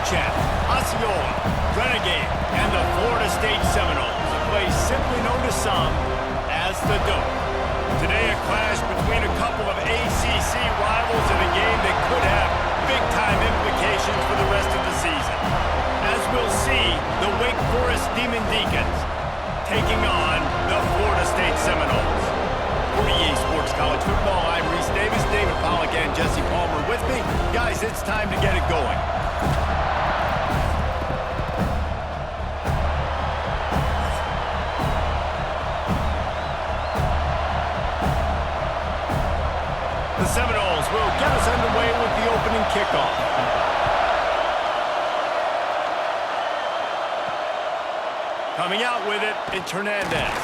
Champ, Osceola, Renegade, and the Florida State Seminoles, a place simply known to some as the Dope. Today, a clash between a couple of ACC rivals in a game that could have big-time implications for the rest of the season. As we'll see, the Wake Forest Demon Deacons taking on the Florida State Seminoles. For EA Sports College Football, I'm Reese Davis, David Pollack, and Jesse Palmer with me. Guys, it's time to get it going. The Seminoles will get us underway with the opening kickoff. Coming out with it, it's Hernandez.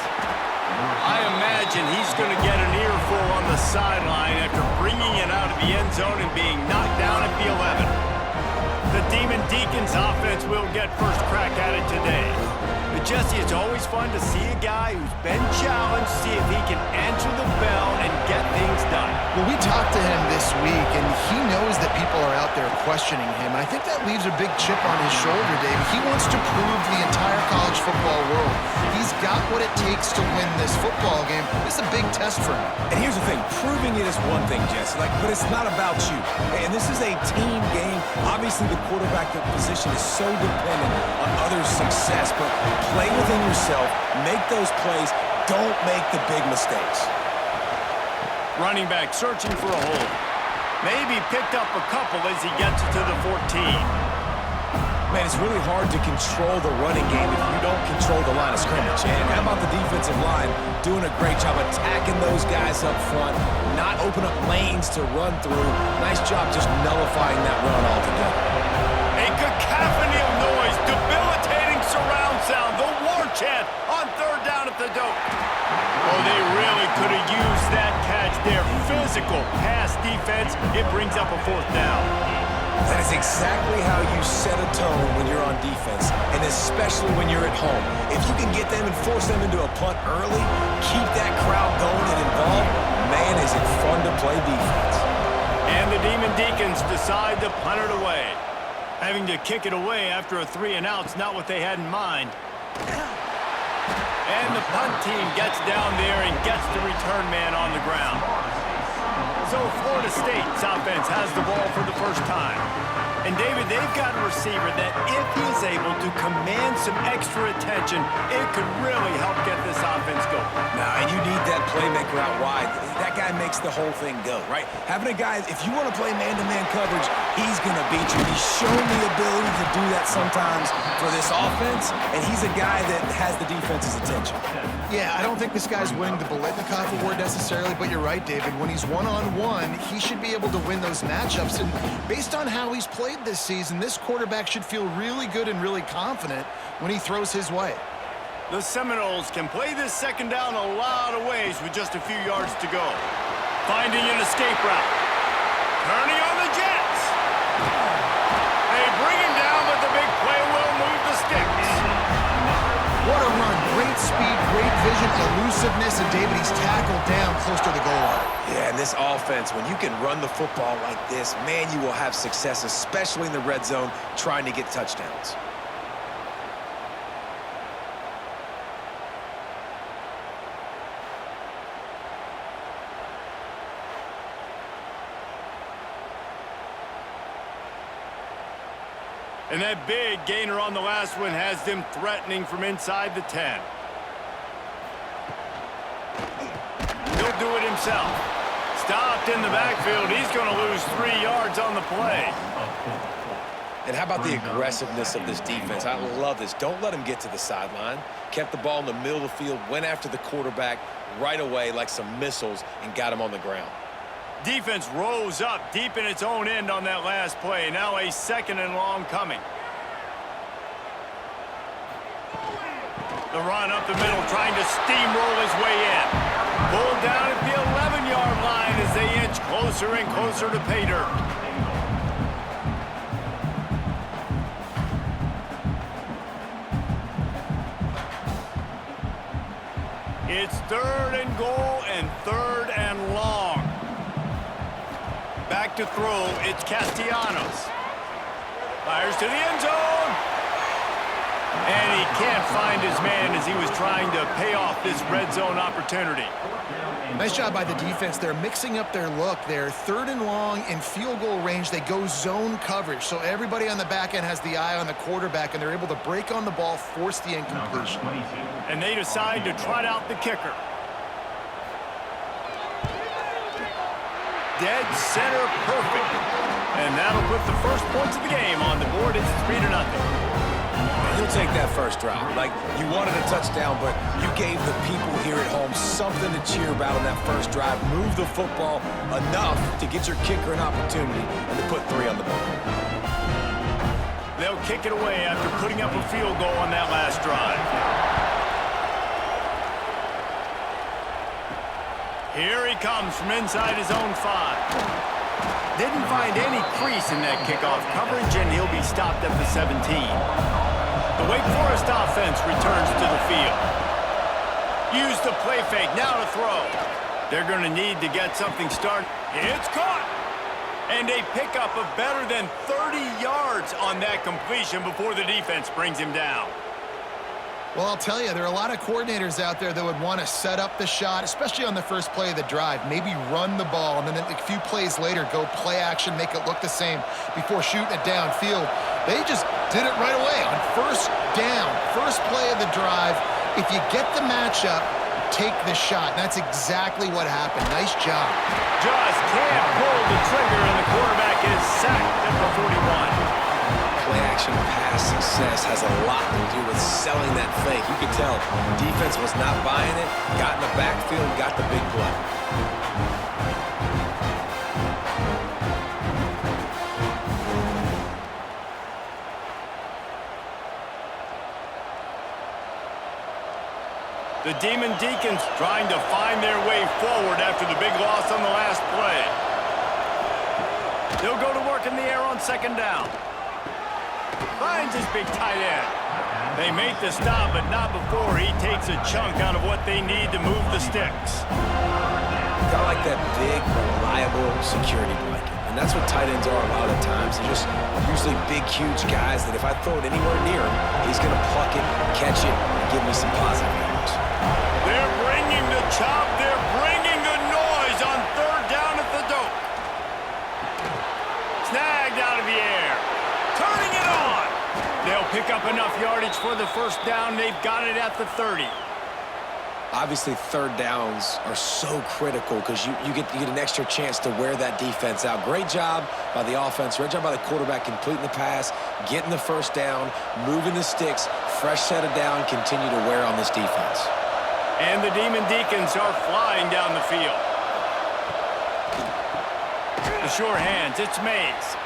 I imagine he's going to get an earful on the sideline after bringing it out of the end zone and being knocked down at the 11. The Demon Deacons offense will get first crack at it today. But Jesse, it's always fun to see a guy who's been challenged, see if he can answer the bell and get things done. Well, we talked to him this week, and he knows that people are out there questioning him. I think that leaves a big chip on his shoulder, Dave. He wants to prove to the entire college football world he's got what it takes to win this football game. This is a big test for him. And here's the thing, proving it is one thing, Jesse, but it's not about you. And this is a team game. Obviously, the quarterback position is so dependent on others' success, but play within yourself, make those plays, don't make the big mistakes. Running back searching for a hole. Maybe picked up a couple as he gets to the 14. Man, it's really hard to control the running game if you don't control the line of scrimmage. And how about the defensive line doing a great job attacking those guys up front, not open up lanes to run through. Nice job just nullifying that run altogether. A cacophony of noise, debilitating surround sound, the war chant on third down at the Dope. Oh, they really could have used that catch there. Physical pass defense, it brings up a fourth down. That is exactly how you set a tone when you're on defense, and especially when you're at home. If you can get them and force them into a punt early, keep that crowd going and involved, man, is it fun to play defense. And the Demon Deacons decide to punt it away. Having to kick it away after a 3-and-out's not what they had in mind. And the punt team gets down there and gets the return man on the ground. So Florida State's offense has the ball for the first time. And David, they've got a receiver that if he's able to command some extra attention, it could really help get this offense going. Nah, and you need that playmaker out wide. That guy makes the whole thing go, right? Having a guy, if you want to play man-to-man coverage, he's going to beat you. He's shown the ability to do that sometimes for this offense, and he's a guy that has the defense's attention. Yeah, I don't think this guy's winning the Biletnikoff award necessarily, but you're right, David. When he's one-on-one, he should be able to win those matchups. And based on how he's played this season, this quarterback should feel really good and really confident when he throws his way. The Seminoles can play this second down a lot of ways with just a few yards to go. Finding an escape route. Turning on the Jets. They bring him down, but the big play will move the sticks. What a run. Great speed, great vision, elusiveness, and David, he's tackled down close to the goal line. Yeah, and this offense, when you can run the football like this, man, you will have success, especially in the red zone, trying to get touchdowns. And that big gainer on the last one has them threatening from inside the 10. He'll do it himself. Stopped in the backfield. He's going to lose 3 yards on the play. And how about the aggressiveness of this defense? I love this. Don't let him get to the sideline. Kept the ball in the middle of the field, went after the quarterback right away like some missiles and got him on the ground. Defense rose up deep in its own end on that last play. Now a 2nd and long coming. The run up the middle, trying to steamroll his way in. Pulled down at the 11-yard line as they inch closer and closer to pay dirt. It's 3rd and goal and 3rd and long. Back to throw, it's Castellanos. Fires to the end zone. And he can't find his man as he was trying to pay off this red zone opportunity. Nice job by the defense. They're mixing up their look. They're 3rd and long in field goal range. They go zone coverage. So everybody on the back end has the eye on the quarterback, and they're able to break on the ball, force the incompletion. And they decide to trot out the kicker. Dead center perfect. And that'll put the first points of the game on the board. It's 3-0. He'll take that first drive. Like, you wanted a touchdown, but you gave the people here at home something to cheer about on that first drive. Move the football enough to get your kicker an opportunity and to put 3 on the board. They'll kick it away after putting up a field goal on that last drive. Here he comes from inside his own 5. Didn't find any crease in that kickoff coverage, and he'll be stopped at the 17. The Wake Forest offense returns to the field. Use the play fake, now to throw. They're going to need to get something started. It's caught. And a pickup of better than 30 yards on that completion before the defense brings him down. Well, I'll tell you, there are a lot of coordinators out there that would want to set up the shot, especially on the first play of the drive. Maybe run the ball, and then a few plays later, go play action, make it look the same before shooting it downfield. They just did it right away on first down, first play of the drive. If you get the matchup, take the shot. And that's exactly what happened. Nice job. Just can't pull the trigger, and the quarterback is sacked at the 41. Play-action pass success has a lot to do with selling that fake. You could tell defense was not buying it, got in the backfield, got the big play. The Demon Deacons trying to find their way forward after the big loss on the last play. They'll go to work in the air on 2nd down. Finds his big tight end. They make the stop, but not before he takes a chunk out of what they need to move the sticks. Got like that big, reliable security blanket. And that's what tight ends are a lot of the times. They're just usually big, huge guys that if I throw it anywhere near him, he's going to pluck it, catch it, and give me some positive yards. They're bringing the chop. They're bringing the noise on 3rd down at the dope. Snagged out of the air. Turning it on. They'll pick up enough yardage for the first down. They've got it at the 30. Obviously, 3rd downs are so critical because you get an extra chance to wear that defense out. Great job by the offense. Great job by the quarterback completing the pass, getting the first down, moving the sticks, fresh set of down, continue to wear on this defense. And the Demon Deacons are flying down the field. The sure hands, it's Mays.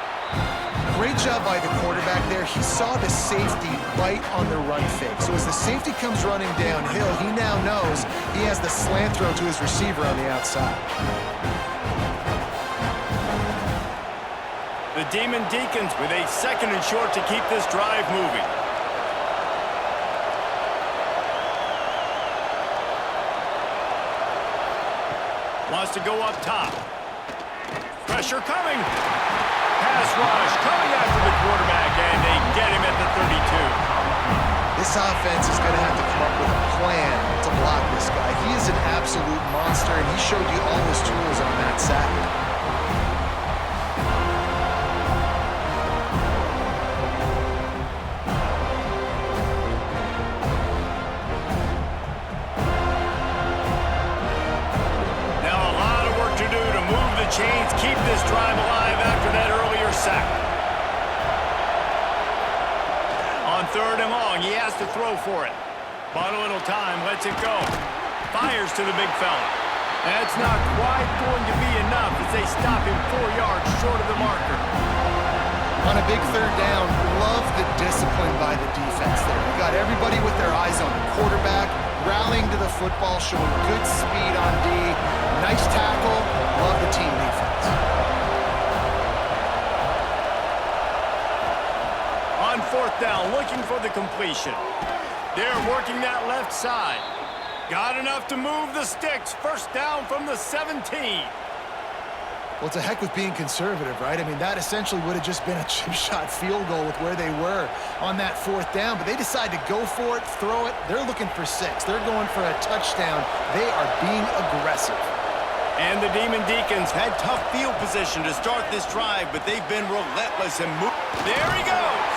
Great job by the quarterback there. He saw the safety right on the run fake. So as the safety comes running downhill, he now knows he has the slant throw to his receiver on the outside. The Demon Deacons with a 2nd and short to keep this drive moving. Wants to go up top. Pressure coming. Pass rush coming after the quarterback, and they get him at the 32. This offense is going to have to come up with a plan to block this guy. He is an absolute monster, and he showed you all his tools on that sack. Chains keep this drive alive after that earlier sack. On 3rd and long, he has to throw for it. But a little time, lets it go. Fires to the big fella. That's not quite going to be enough as they stop him 4 yards short of the marker. On a big 3rd down, love the discipline by the defense there. You got everybody with their eyes on the quarterback, rallying to the football, showing good speed on D. Nice tackle. Love the team defense. On 4th down, looking for the completion. They're working that left side. Got enough to move the sticks. First down from the 17. Well, to heck with being conservative, right? I mean, that essentially would have just been a chip shot field goal with where they were on that 4th down, but they decide to go for it, throw it. They're looking for 6. They're going for a touchdown. They are being aggressive. And the Demon Deacons had tough field position to start this drive, but they've been relentless and move. There he goes.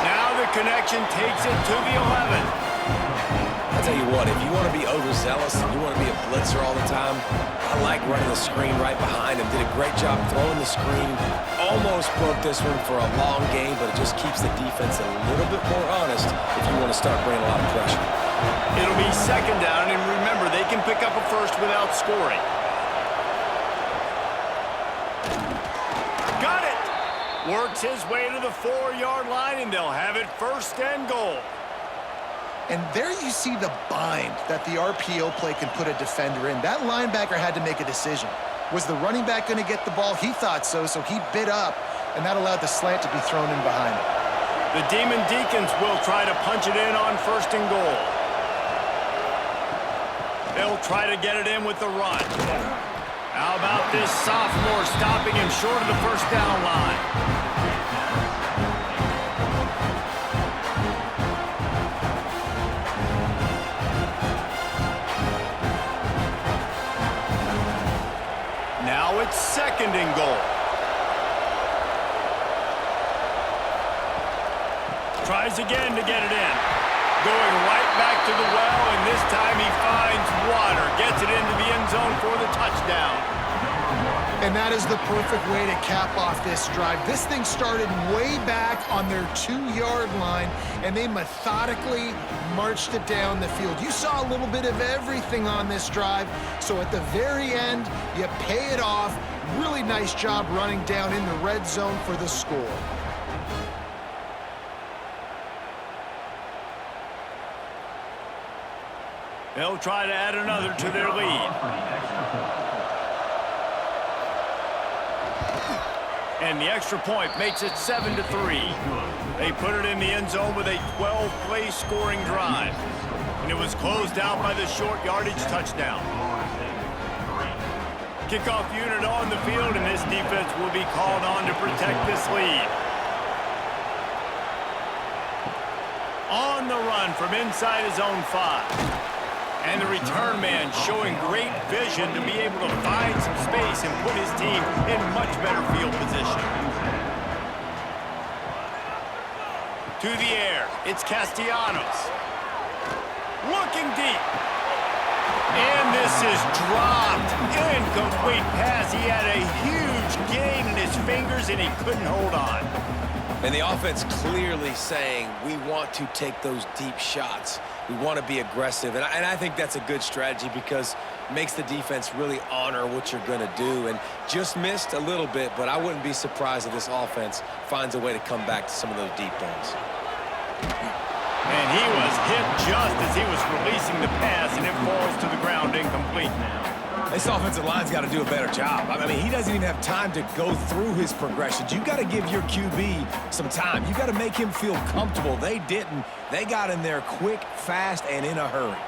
Now the connection takes it to the 11. I'll tell you what, if you want to be overzealous and you want to be a blitzer all the time, I like running the screen right behind him. Did a great job throwing the screen. Almost broke this one for a long game, but it just keeps the defense a little bit more honest if you want to start bringing a lot of pressure. It'll be 2nd down, and remember, they can pick up a first without scoring. Got it! Works his way to the 4-yard line, and they'll have it 1st and goal. And there you see the bind that the RPO play can put a defender in. That linebacker had to make a decision. Was the running back going to get the ball? He thought so, so he bit up, and that allowed the slant to be thrown in behind him. The Demon Deacons will try to punch it in on 1st and goal. They'll try to get it in with the run. How about this sophomore stopping him short of the 1st down line? Now it's 2nd and goal. Tries again to get it in. Going right back to the well, and this time he finds water. Gets it into the end zone for the touchdown. And that is the perfect way to cap off this drive. This thing started way back on their 2-yard line, and they methodically marched it down the field. You saw a little bit of everything on this drive, so at the very end, you pay it off. Really nice job running down in the red zone for the score. They'll try to add another to their lead. And the extra point makes it 7-3. They put it in the end zone with a 12-play scoring drive. And it was closed out by the short yardage touchdown. Kickoff unit on the field, and this defense will be called on to protect this lead. On the run from inside his own 5. And the return man showing great vision to be able to find some space and put his team in much better field position. To the air, it's Castellanos. Looking deep. And this is dropped. Incomplete pass. He had a huge gain in his fingers, and he couldn't hold on. And the offense clearly saying, we want to take those deep shots. We want to be aggressive. And I think that's a good strategy because it makes the defense really honor what you're going to do. And just missed a little bit, but I wouldn't be surprised if this offense finds a way to come back to some of those deep balls. And he was hit just as he was releasing the pass, and it falls to the ground incomplete now. This offensive line's got to do a better job. I mean, he doesn't even have time to go through his progressions. You got to give your QB some time. You got to make him feel comfortable. They didn't. They got in there quick, fast, and in a hurry.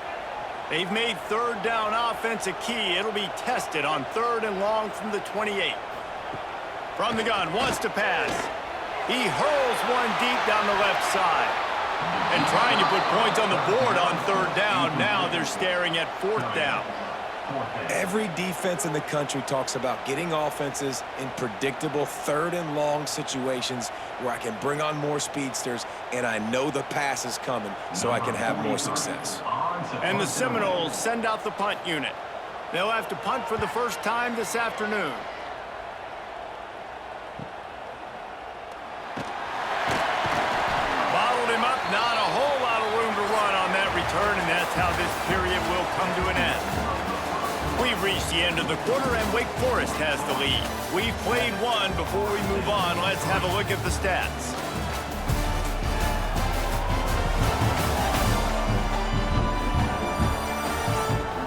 They've made 3rd down offense a key. It'll be tested on 3rd and long from the 28. From the gun, wants to pass. He hurls one deep down the left side. And trying to put points on the board on 3rd down. Now they're staring at 4th down. Every defense in the country talks about getting offenses in predictable 3rd and long situations where I can bring on more speedsters and I know the pass is coming so I can have more success. And the Seminoles send out the punt unit. They'll have to punt for the first time this afternoon. Bottled him up, not a whole lot of room to run on that return, and that's how this period will come to an end. We've reached the end of the quarter, and Wake Forest has the lead. We've played one. Before we move on, let's have a look at the stats.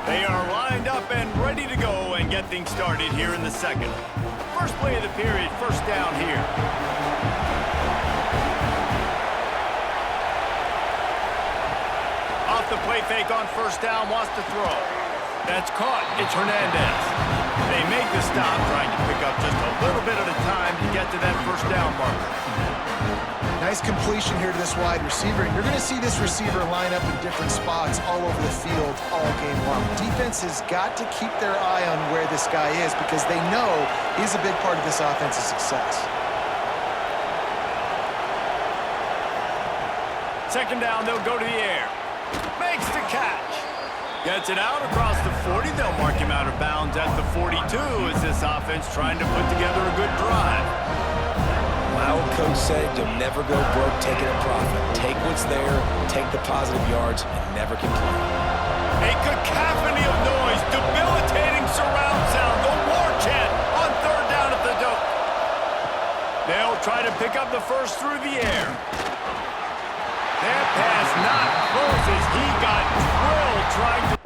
They are lined up and ready to go and get things started here in the second. First play of the period, 1st down here. Off the play fake on 1st down, wants to throw. That's caught. It's Hernandez. They make the stop, trying to pick up just a little bit at a time to get to that first down marker. Nice completion here to this wide receiver. And you're going to see this receiver line up in different spots all over the field all game long. Defense has got to keep their eye on where this guy is because they know he's a big part of this offense's success. Second down, they'll go to the air. Makes the catch. Gets it out across the 40. They'll mark him out of bounds at the 42 as this offense trying to put together a good drive. My old coach said you'll never go broke taking a profit. Take what's there, take the positive yards, and never complain. A cacophony of noise, debilitating surround sound, the war chant on third down at the dope. They'll try to pick up the first through the air. That pass not close as he got drilled trying to...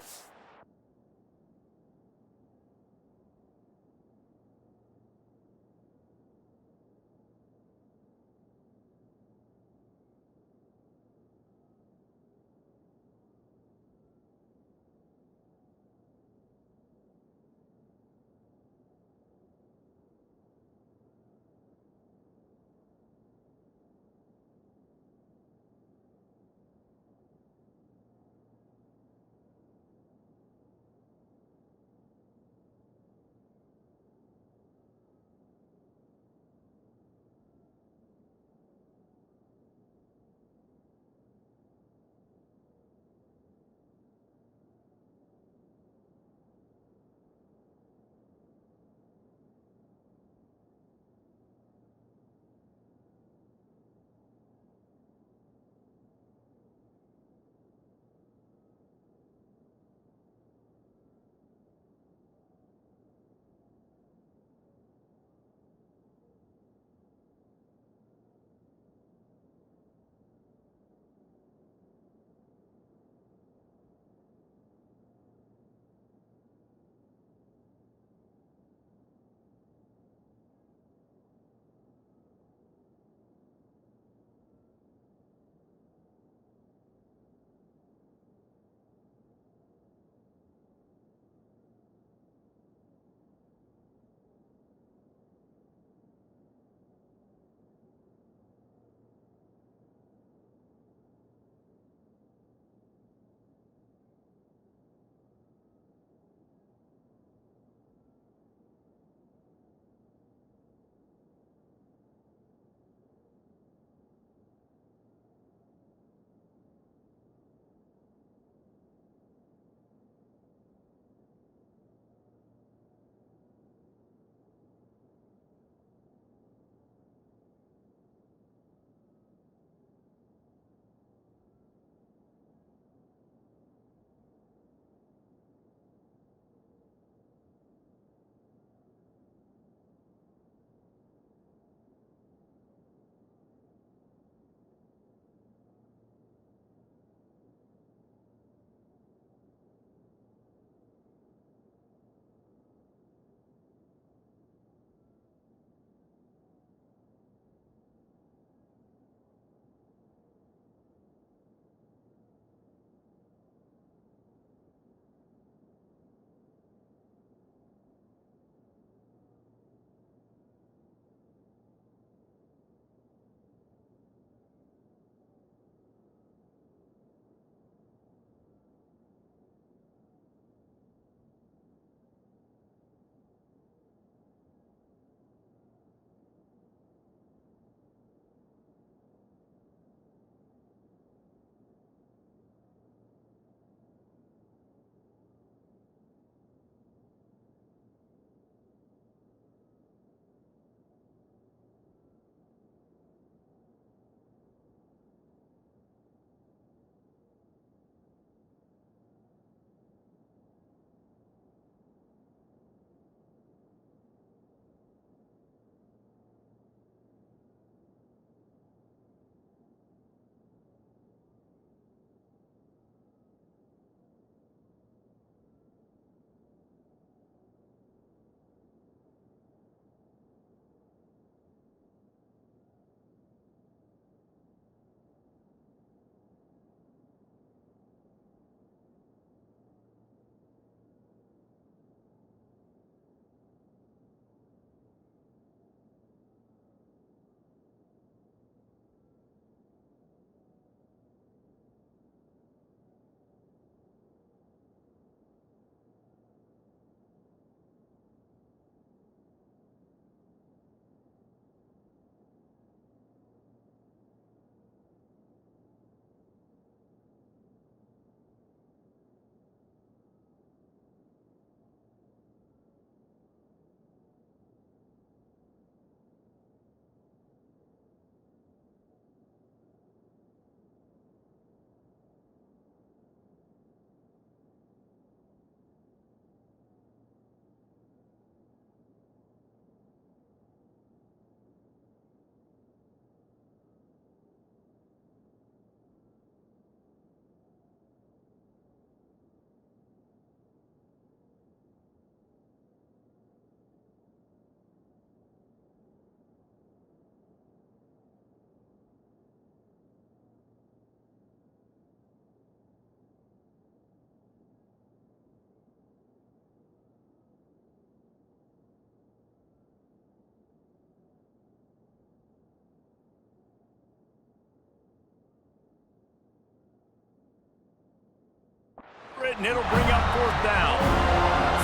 and it'll bring up fourth down.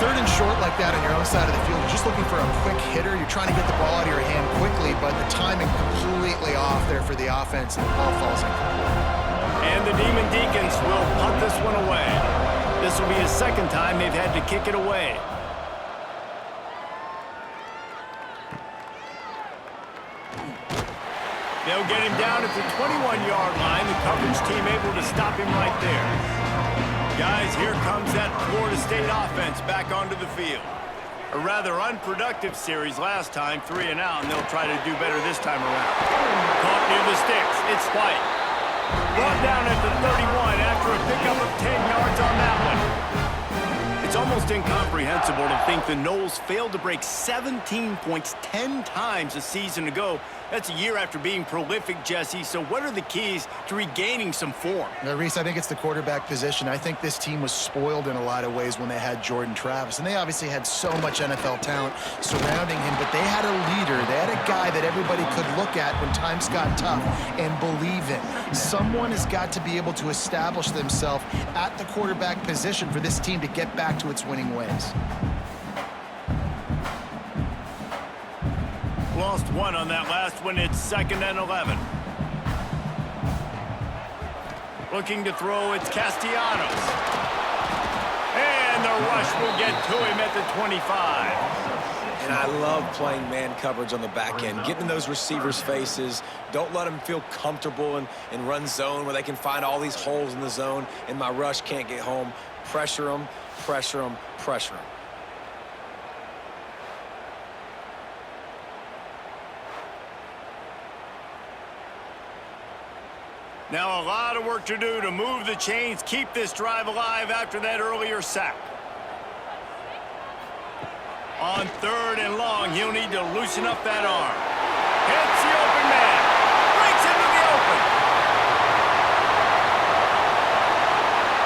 Third and short like that on your own side of the field, you're just looking for a quick hitter. You're trying to get the ball out of your hand quickly, but the timing completely off there for the offense, and the ball falls incomplete. And the Demon Deacons will punt this one away. This will be the second time they've had to kick it away. They'll get him down at the 21-yard line. The coverage team able to stop him right there. Guys, here comes that Florida State offense back onto the field. A rather unproductive series last time, 3 and out, and they'll try to do better this time around. Caught near the sticks. It's White. Brought down at the 31 after a pickup of 10 yards on that one. It's almost incomprehensible to think the Noles failed to break 17 points 10 times a season ago. That's a year after being prolific, Jesse. So what are the keys to regaining some form? Now, Reese, I think it's the quarterback position. I think this team was spoiled in a lot of ways when they had Jordan Travis. And they obviously had so much NFL talent surrounding him, but they had a leader. They had a guy that everybody could look at when times got tough and believe in. Someone has got to be able to establish themselves at the quarterback position for this team to get back to its winning ways. Lost one on that last one. It's 2nd and 11. Looking to throw, it's Castellanos. And the rush will get to him at the 25. And I love playing man coverage on the back end, getting in those receivers' faces. Don't let them feel comfortable in run zone where they can find all these holes in the zone and my rush can't get home. Pressure them, pressure them, pressure them. Now a lot of work to do to move the chains, keep this drive alive after that earlier sack. On 3rd and long, he'll need to loosen up that arm. Hits the open man. Breaks into the open.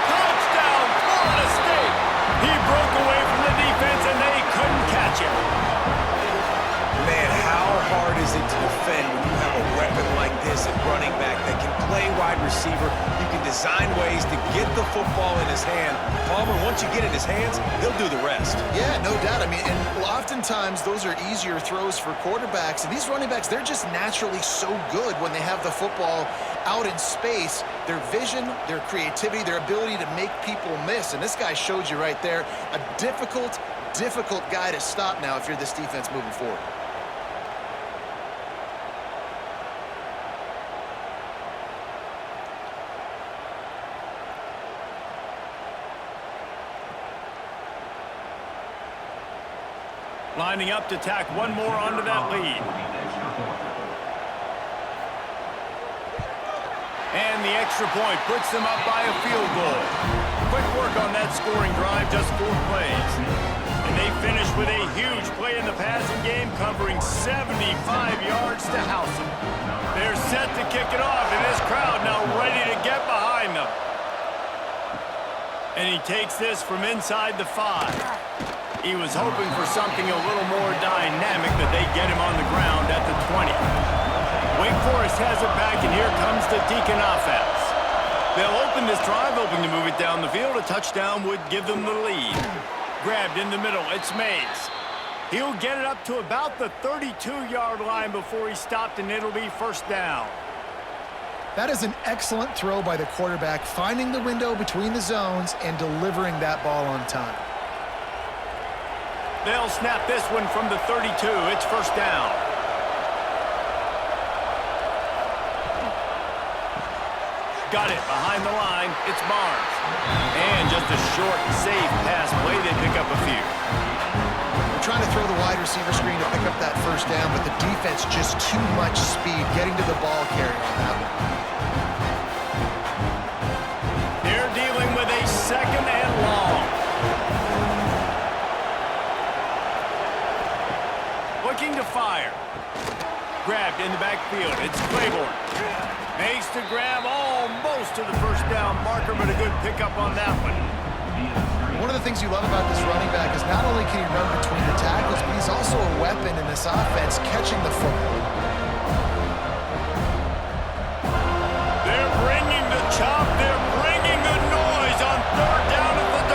Touchdown, Florida State. He broke away from the defense and they couldn't catch him. Man, how hard is it to defend when you have a weapon like this at running back that can play wide receiver? You can design ways to get the football in his hand. Palmer, once you get it in his hands, he'll do the rest. Yeah, no doubt. I mean, and oftentimes those are easier throws for quarterbacks. And these running backs, they're just naturally so good when they have the football out in space. Their vision, their creativity, their ability to make people miss. And this guy showed you right there, a difficult guy to stop now if you're this defense moving forward. Lining up to tack one more onto that lead. And the extra point puts them up by a field goal. Quick work on that scoring drive, just 4 plays. And they finish with a huge play in the passing game, covering 75 yards to house them. They're set to kick it off, and this crowd now ready to get behind them. And he takes this from inside the 5. He was hoping for something a little more dynamic, but they get him on the ground at the 20. Wake Forest has it back, and here comes the Deacon offense. They'll open this drive, hoping to move it down the field. A touchdown would give them the lead. Grabbed in the middle, it's Mays. He'll get it up to about the 32-yard line before he stopped, and it'll be 1st down. That is an excellent throw by the quarterback, finding the window between the zones and delivering that ball on time. They'll snap this one from the 32. It's 1st down. Got it behind the line. It's Barnes. And just a short, safe pass play. They pick up a few. They're trying to throw the wide receiver screen to pick up that 1st down, but the defense just too much speed getting to the ball carrier on that one. They're dealing with a 2nd and long. Looking to fire. Grabbed in the backfield. It's Claiborne. Makes the grab almost to the 1st down marker, but a good pickup on that one. One of the things you love about this running back is not only can he run between the tackles, but he's also a weapon in this offense catching the football. They're bringing the chop. They're bringing the noise on 3rd down at the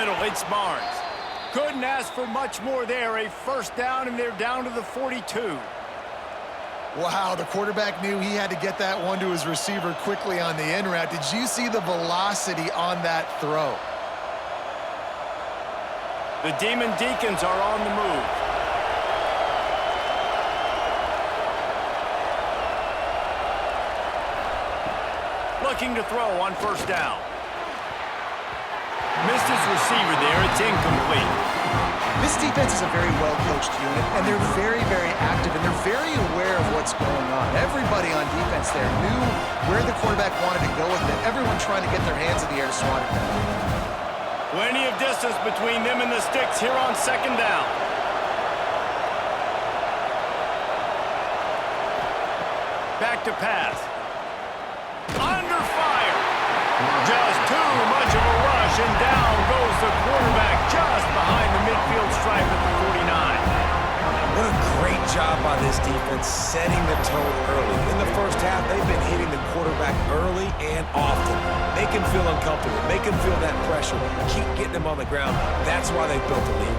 middle, it's Barnes. Couldn't ask for much more there. A first down, and they're down to the 42. Wow, the quarterback knew he had to get that one to his receiver quickly on the in route. Did you see the velocity on that throw? The Demon Deacons are on the move. Looking to throw on first down. Missed his receiver there. It's incomplete. This defense is a very well-coached unit, and they're very, very active, and they're very aware of what's going on. Everybody on defense there knew where the quarterback wanted to go with it. Everyone trying to get their hands in the air to swat it down. Plenty of distance between them and the sticks here on second down. Back to pass. Under fire. Just too much of a rush, and down goes the quarterback just behind the midfield stripe at the 49. What a great job by this defense setting the tone early. In the first half, they've been hitting the quarterback early and often. Make him feel uncomfortable. Make him feel that pressure. Keep getting him on the ground. That's why they built the lead.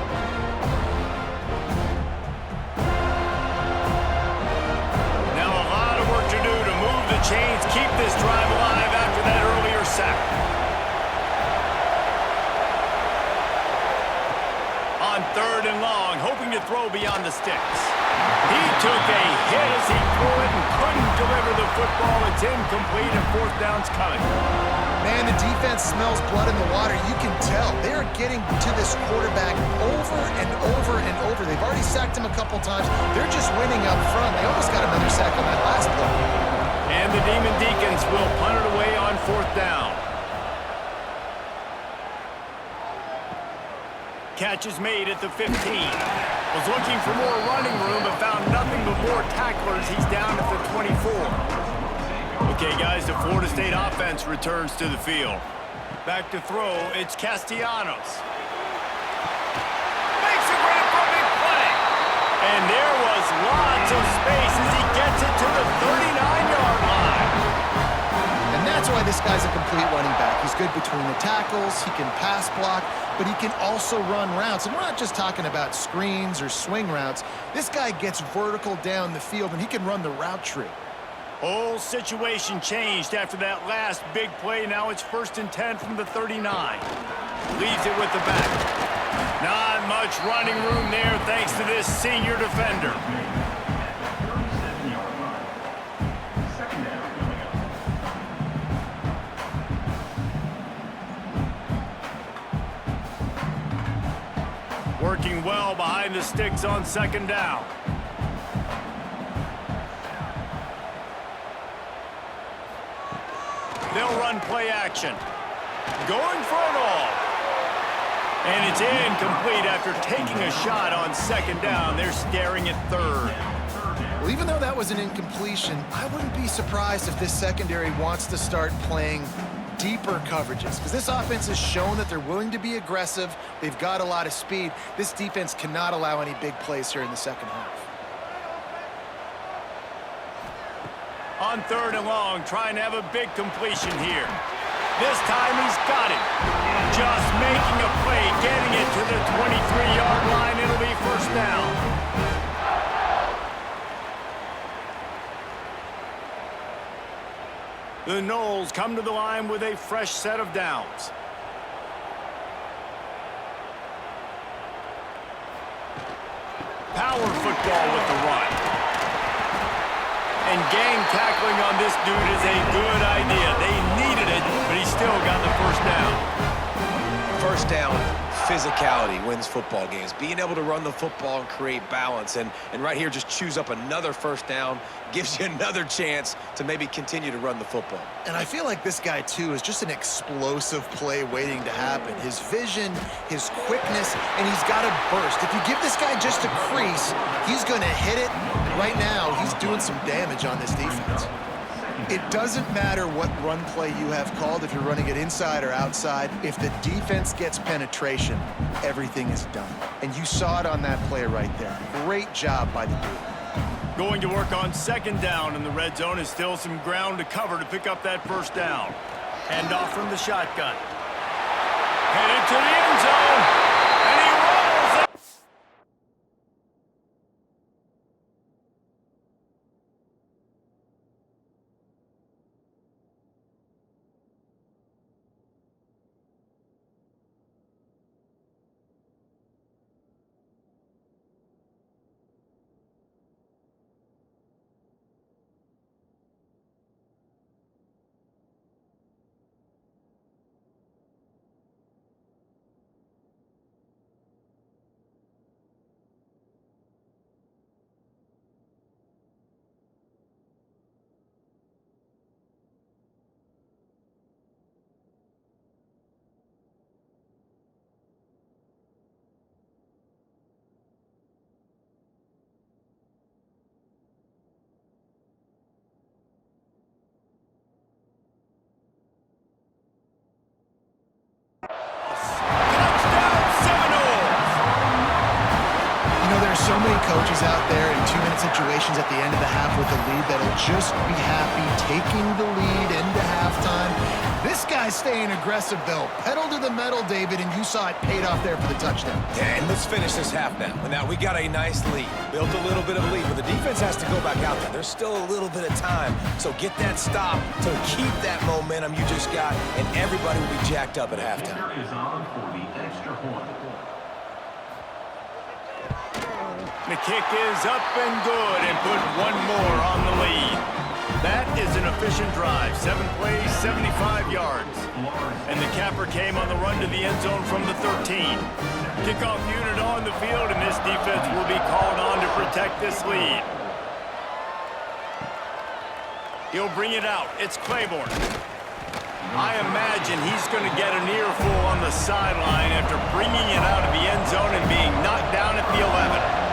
Now a lot of work to do to move the chains, keep this drive alive after that earlier sack. On third and long, hoping to throw beyond the sticks. He took a hit as he threw it and couldn't deliver the football. It's incomplete, and fourth down's coming. Man, the defense smells blood in the water. You can tell. They are getting to this quarterback over and over and over. They've already sacked him a couple times. They're just winning up front. They almost got another sack on that last play. And the Demon Deacons will punt it away on fourth down. Catch is made at the 15. Was looking for more running room, but found nothing but more tacklers. He's down at the 24. Okay, guys, the Florida State offense returns to the field. Back to throw, it's Castellanos. Makes a grab for a big play. And there was lots of space as he gets it to the 39-yard line. And that's why this guy's a complete running back. He's good between the tackles, he can pass block, but he can also run routes. And we're not just talking about screens or swing routes. This guy gets vertical down the field, and he can run the route tree. Whole situation changed after that last big play. Now it's 1st and 10 from the 39. Leaves it with the back. Not much running room there thanks to this senior defender. Working well behind the sticks on second down. They'll run play action. Going for it all. And it's incomplete after taking a shot on second down. They're staring at third. Well, even though that was an incompletion, I wouldn't be surprised if this secondary wants to start playing deeper coverages, because this offense has shown that they're willing to be aggressive. They've got a lot of speed. This defense cannot allow any big plays here in the second half. On third and long, trying to have a big completion here. This time he's got it. Just making a play, getting it to the 23-yard line. It'll be first down. The Noles come to the line with a fresh set of downs. Power football with the run. And gang tackling on this dude is a good idea. They needed it, but he still got the first down. First down, physicality wins football games. Being able to run the football and create balance. And right here, just choose up another first down, gives you another chance to maybe continue to run the football. And I feel like this guy, too, is just an explosive play waiting to happen. His vision, his quickness, and he's got a burst. If you give this guy just a crease, he's going to hit it. Right now, he's doing some damage on this defense. It doesn't matter what run play you have called, if you're running it inside or outside. If the defense gets penetration, everything is done. And you saw it on that play right there. Great job by the dude. Going to work on second down in the red zone is still some ground to cover to pick up that first down. Hand off from the shotgun. Headed to the end zone. And he rolls it. So many coaches out there in 2-minute situations at the end of the half with a lead that'll just be happy taking the lead into halftime. This guy's staying aggressive, though. Pedal to the metal, David, and you saw it paid off there for the touchdown. Yeah, and let's finish this half now. Now, we got a nice lead. Built a little bit of a lead, but the defense has to go back out there. There's still a little bit of time. So get that stop to keep that momentum you just got, and everybody will be jacked up at halftime. Is on for the extra point. The kick is up and good and put one more on the lead. That is an efficient drive. 7 plays, 75 yards. And the capper came on the run to the end zone from the 13. Kickoff unit on the field, and this defense will be called on to protect this lead. He'll bring it out. It's Claiborne. I imagine he's going to get an earful on the sideline after bringing it out of the end zone and being knocked down at the 11.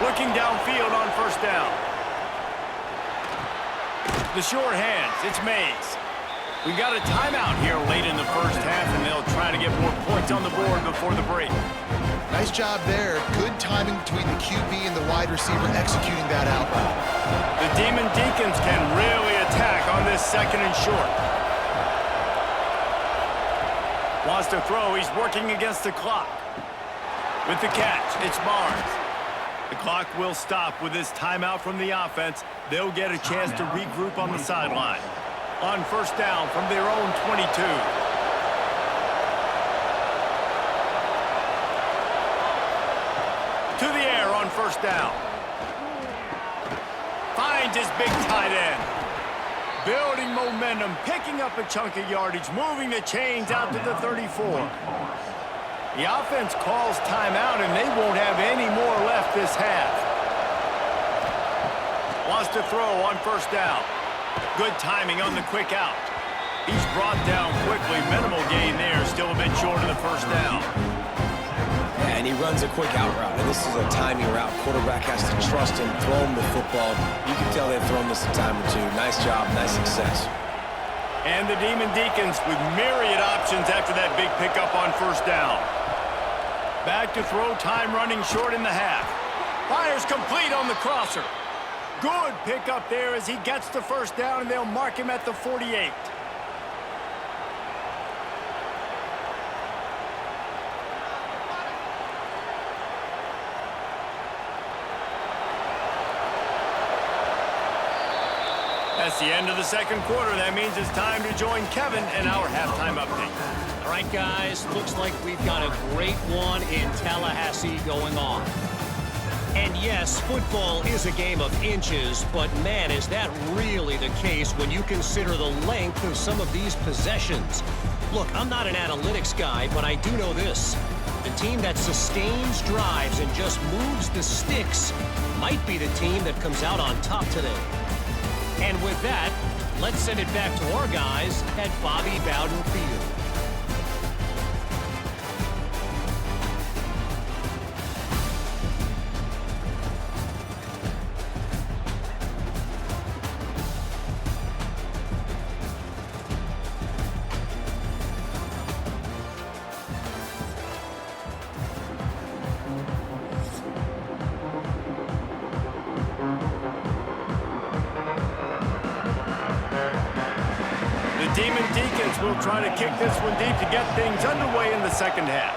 Looking downfield on first down. The short hands, it's Mays. We got a timeout here late in the first half, and they'll try to get more points on the board before the break. Nice job there. Good timing between the QB and the wide receiver executing that out. The Demon Deacons can really attack on this second and short. Wants to throw, he's working against the clock. With the catch, it's Barnes. The clock will stop with this timeout from the offense. They'll get a chance to regroup on the sideline. On first down from their own 22. To the air on first down. Finds his big tight end. Building momentum, picking up a chunk of yardage, moving the chains out to the 34. The offense calls timeout, and they won't have any more left this half. Wants to throw on first down. Good timing on the quick out. He's brought down quickly. Minimal gain there, still a bit short of the first down. Yeah, and he runs a quick out route, and this is a timing route. Quarterback has to trust him, throw him the football. You can tell they've thrown this a time or two. Nice job, nice success. And the Demon Deacons with myriad options after that big pickup on first down. Back to throw, time running short in the half. Fires complete on the crosser. Good pickup there as he gets the first down, and they'll mark him at the 48. That's the end of the second quarter. That means it's time to join Kevin in our halftime update. All right, guys, looks like we've got a great one in Tallahassee going on. And yes, football is a game of inches, but man, is that really the case when you consider the length of some of these possessions. Look, I'm not an analytics guy, but I do know this. The team that sustains drives and just moves the sticks might be the team that comes out on top today. And with that, let's send it back to our guys at Bobby Bowden Field. Demon Deacons will try to kick this one deep to get things underway in the second half.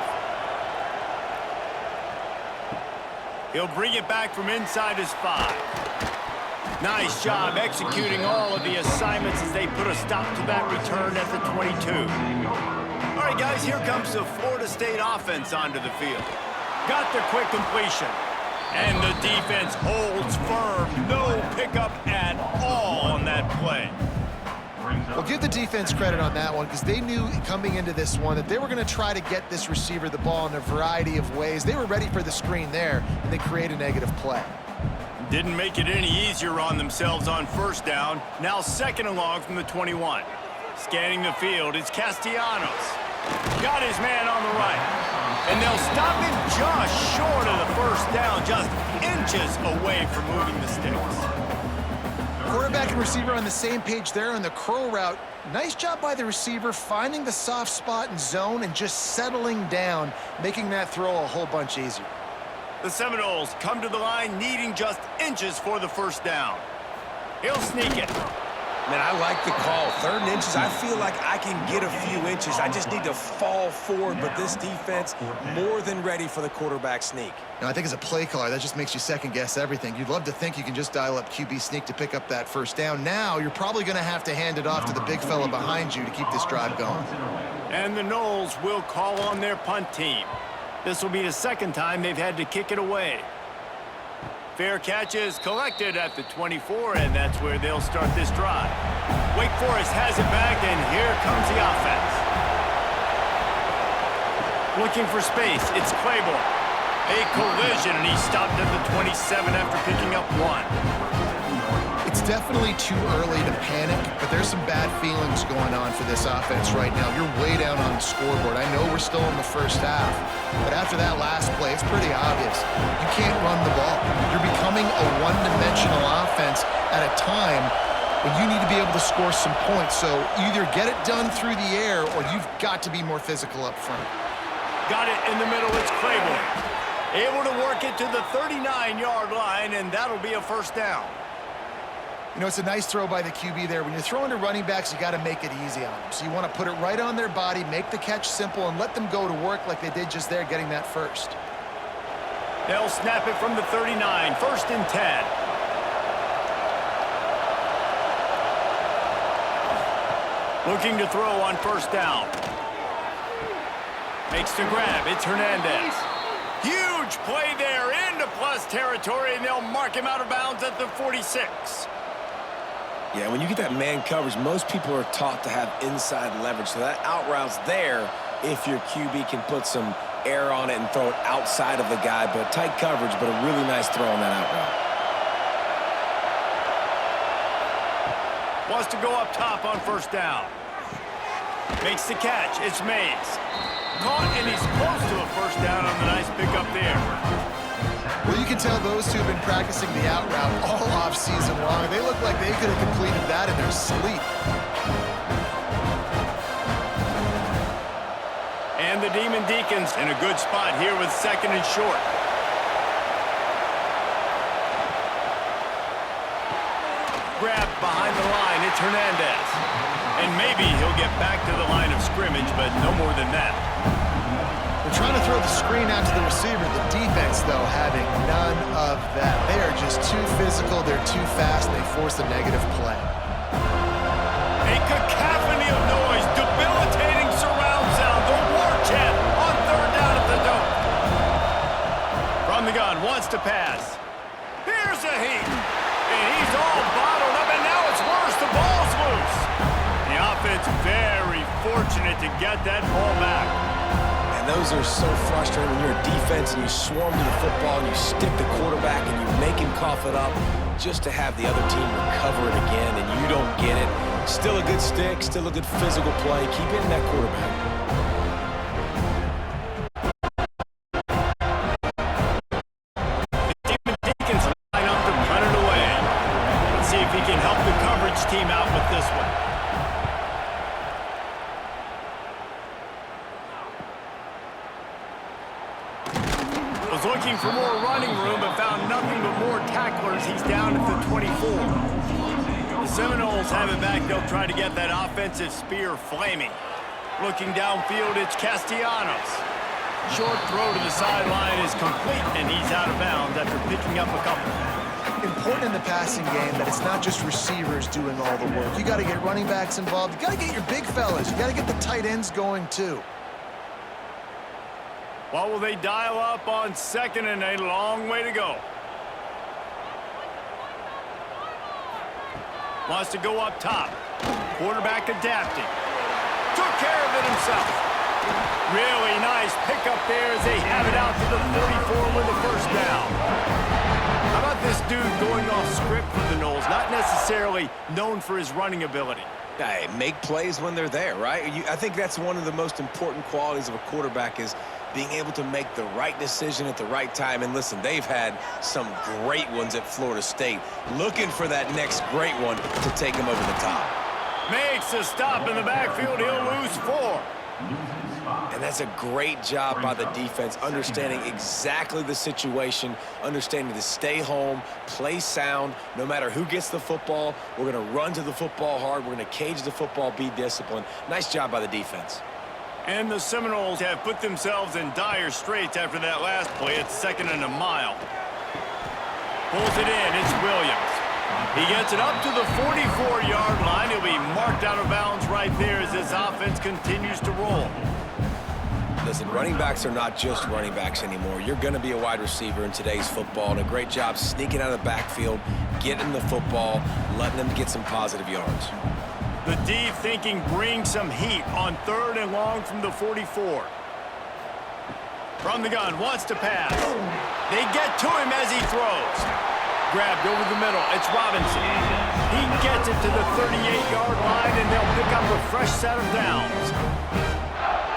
He'll bring it back from inside his 5. Nice job executing all of the assignments as they put a stop to that return at the 22. All right, guys, here comes the Florida State offense onto the field. Got the quick completion. And the defense holds firm. No pickup at all on that play. Well, give the defense credit on that one because they knew coming into this one that they were going to try to get this receiver the ball in a variety of ways. They were ready for the screen there, and they create a negative play. Didn't make it any easier on themselves on first down. Now second and long from the 21. Scanning the field, it's Castellanos. Got his man on the right. And they'll stop him just short of the first down, just inches away from moving the sticks. Quarterback and receiver on the same page there on the curl route. Nice job by the receiver finding the soft spot in zone and just settling down, making that throw a whole bunch easier. The Seminoles come to the line needing just inches for the first down. He'll sneak it. Man, I like the call. 3rd and inches, I feel like I can get a few inches. I just need to fall forward, but this defense more than ready for the quarterback sneak. Now, I think as a play caller, that just makes you second-guess everything. You'd love to think you can just dial up QB sneak to pick up that first down. Now, you're probably going to have to hand it off to the big fella behind you to keep this drive going. And the Noles will call on their punt team. This will be the second time they've had to kick it away. Fair catch is collected at the 24, and that's where they'll start this drive. Wake Forest has it back, and here comes the offense. Looking for space, it's Claiborne. A collision, and he stopped at the 27 after picking up 1. It's definitely too early to panic, but there's some bad feelings going on for this offense right now. You're way down on the scoreboard. I know we're still in the first half, but after that last play, it's pretty obvious. You can't run the ball. You're becoming a one-dimensional offense at a time when you need to be able to score some points. So either get it done through the air or you've got to be more physical up front. Got it in the middle, it's Claiborne. Able to work it to the 39-yard line, and that'll be a first down. You know, it's a nice throw by the QB there. When you're throwing to running backs, you got to make it easy on them. So you want to put it right on their body, make the catch simple, and let them go to work like they did just there, getting that first. They'll snap it from the 39, 1st and 10. Looking to throw on first down. Makes the grab, it's Hernandez. Huge play there into plus territory, and they'll mark him out of bounds at the 46. Yeah, when you get that man coverage, most people are taught to have inside leverage. So that out route's there if your QB can put some air on it and throw it outside of the guy. But tight coverage, but a really nice throw on that out route. Wants to go up top on first down. Makes the catch. It's Mays. Caught, and he's close to a first down on the nice pickup there. Well, you can tell those two have been practicing the out route all off-season long. They look like they could have completed that in their sleep. And the Demon Deacons in a good spot here with 2nd and short. Grab behind the line, it's Hernandez. And maybe he'll get back to the line of scrimmage, but no more than that. They're trying to throw the screen out to the receiver. The defense, though, having none of that. They are just too physical, they're too fast, and they force a negative play. A cacophony of noise, debilitating surround sound, the war chant on 3rd down at the Doak. From the gun, wants to pass. Here's a heat, and he's all bottled up, and now it's worse, the ball's loose. The offense very fortunate to get that ball back. And those are so frustrating when you're a defense and you swarm to the football and you stick the quarterback and you make him cough it up just to have the other team recover it again and you don't get it. Still a good stick, still a good physical play. Keep hitting that quarterback. Demon Deacons line up to punt it away. Let's see if he can help the coverage team out with this one. Was looking for more running room, but found nothing but more tacklers. He's down at the 24. The Seminoles have it back. They'll try to get that offensive spear flaming. Looking downfield, it's Castellanos. Short throw to the sideline is complete, and he's out of bounds after picking up a couple. Important in the passing game that it's not just receivers doing all the work. You got to get running backs involved. You got to get your big fellas. You got to get the tight ends going too. What will they dial up on second and a long way to go? Wants to go up top. Quarterback adapting. Took care of it himself. Really nice pickup there as they have it out to the 34 with the first down. How about this dude going off script for the Noles? Not necessarily known for his running ability. Hey, make plays when they're there, right? I think that's one of the most important qualities of a quarterback is being able to make the right decision at the right time. And listen, they've had some great ones at Florida State. Looking for that next great one to take them over the top. Makes a stop in the backfield. He'll lose 4. And that's a great job by the defense, understanding exactly the situation, understanding to stay home, play sound. No matter who gets the football, we're going to run to the football hard. We're going to cage the football, be disciplined. Nice job by the defense. And the Seminoles have put themselves in dire straits after that last play. It's second and a mile. Pulls it in. It's Williams. He gets it up to the 44-yard line. He'll be marked out of bounds right there as this offense continues to roll. Listen, running backs are not just running backs anymore. You're going to be a wide receiver in today's football, and a great job sneaking out of the backfield, getting the football, letting them get some positive yards. The D thinking bring some heat on third and long from the 44. From the gun, wants to pass. They get to him as he throws. Grabbed over the middle, it's Robinson. He gets it to the 38-yard line, and they'll pick up a fresh set of downs.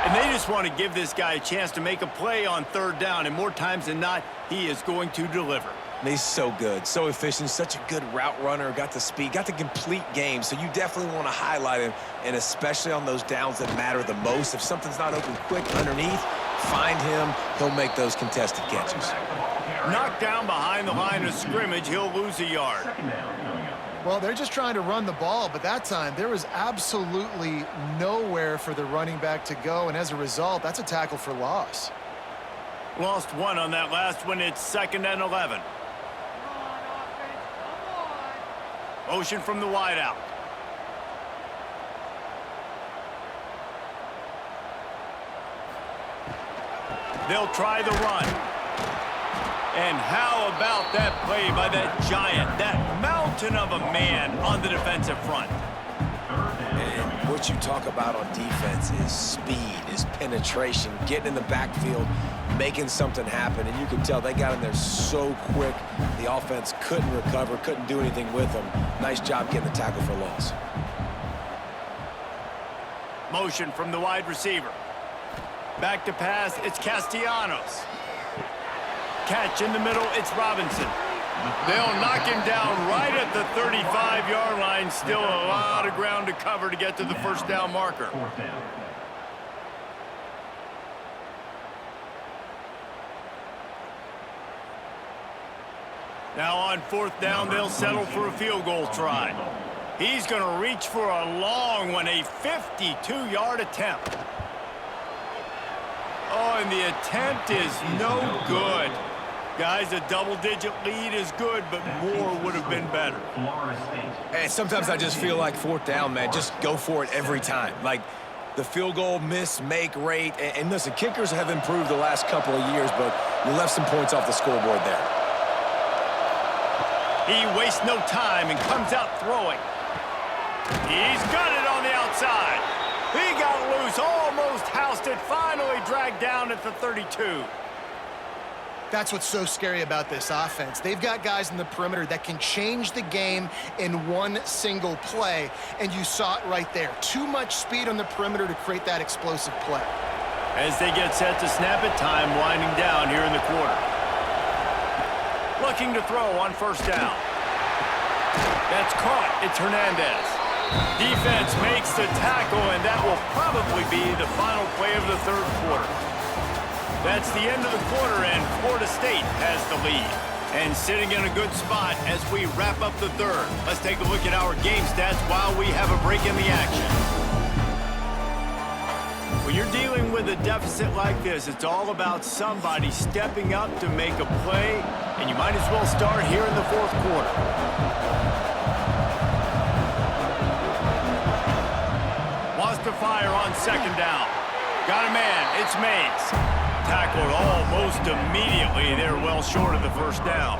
And they just want to give this guy a chance to make a play on third down, and more times than not, he is going to deliver. He's so good, so efficient, such a good route runner, got the speed, got the complete game, so you definitely want to highlight him, and especially on those downs that matter the most. If something's not open quick underneath, find him, he'll make those contested catches. Knocked down behind the line of scrimmage, he'll lose a yard. Well, they're just trying to run the ball, but that time there was absolutely nowhere for the running back to go, and as a result, that's a tackle for loss. Lost 1 on that last one. It's second and 11. Motion from the wideout. They'll try the run. And how about that play by that giant, that mountain of a man on the defensive front? And what you talk about on defense is speed, is penetration, getting in the backfield, making something happen. And you can tell they got in there so quick, the offense couldn't recover, couldn't do anything with them. Nice job getting the tackle for loss. Motion from the wide receiver. Back to pass, it's Castellanos. Catch in the middle, it's Robinson. They'll knock him down right at the 35-yard line. Still a lot of ground to cover to get to the first down marker. Now on fourth down, they'll settle for a field goal try. He's going to reach for a long one, a 52-yard attempt. Oh, and the attempt is no good. Guys, a double-digit lead is good, but more would have been better. And sometimes I just feel like fourth down, man, just go for it every time. Like the field goal miss-make rate. And listen, kickers have improved the last couple of years, but you left some points off the scoreboard there. He wastes no time and comes out throwing. He's got it on the outside. He got loose, almost housed it, finally dragged down at the 32. That's what's so scary about this offense. They've got guys in the perimeter that can change the game in one single play, and you saw it right there. Too much speed on the perimeter to create that explosive play. As they get set to snap it, time winding down here in the quarter. Looking to throw on first down. That's caught. It's Hernandez. Defense makes the tackle, and that will probably be the final play of the third quarter. That's the end of the quarter, and Florida State has the lead. And sitting in a good spot as we wrap up the third. Let's take a look at our game stats while we have a break in the action. When you're dealing with a deficit like this, it's all about somebody stepping up to make a play, and you might as well start here in the fourth quarter. Wants to fire on second down. Got a man, it's Mays. Tackled almost immediately. They're well short of the first down.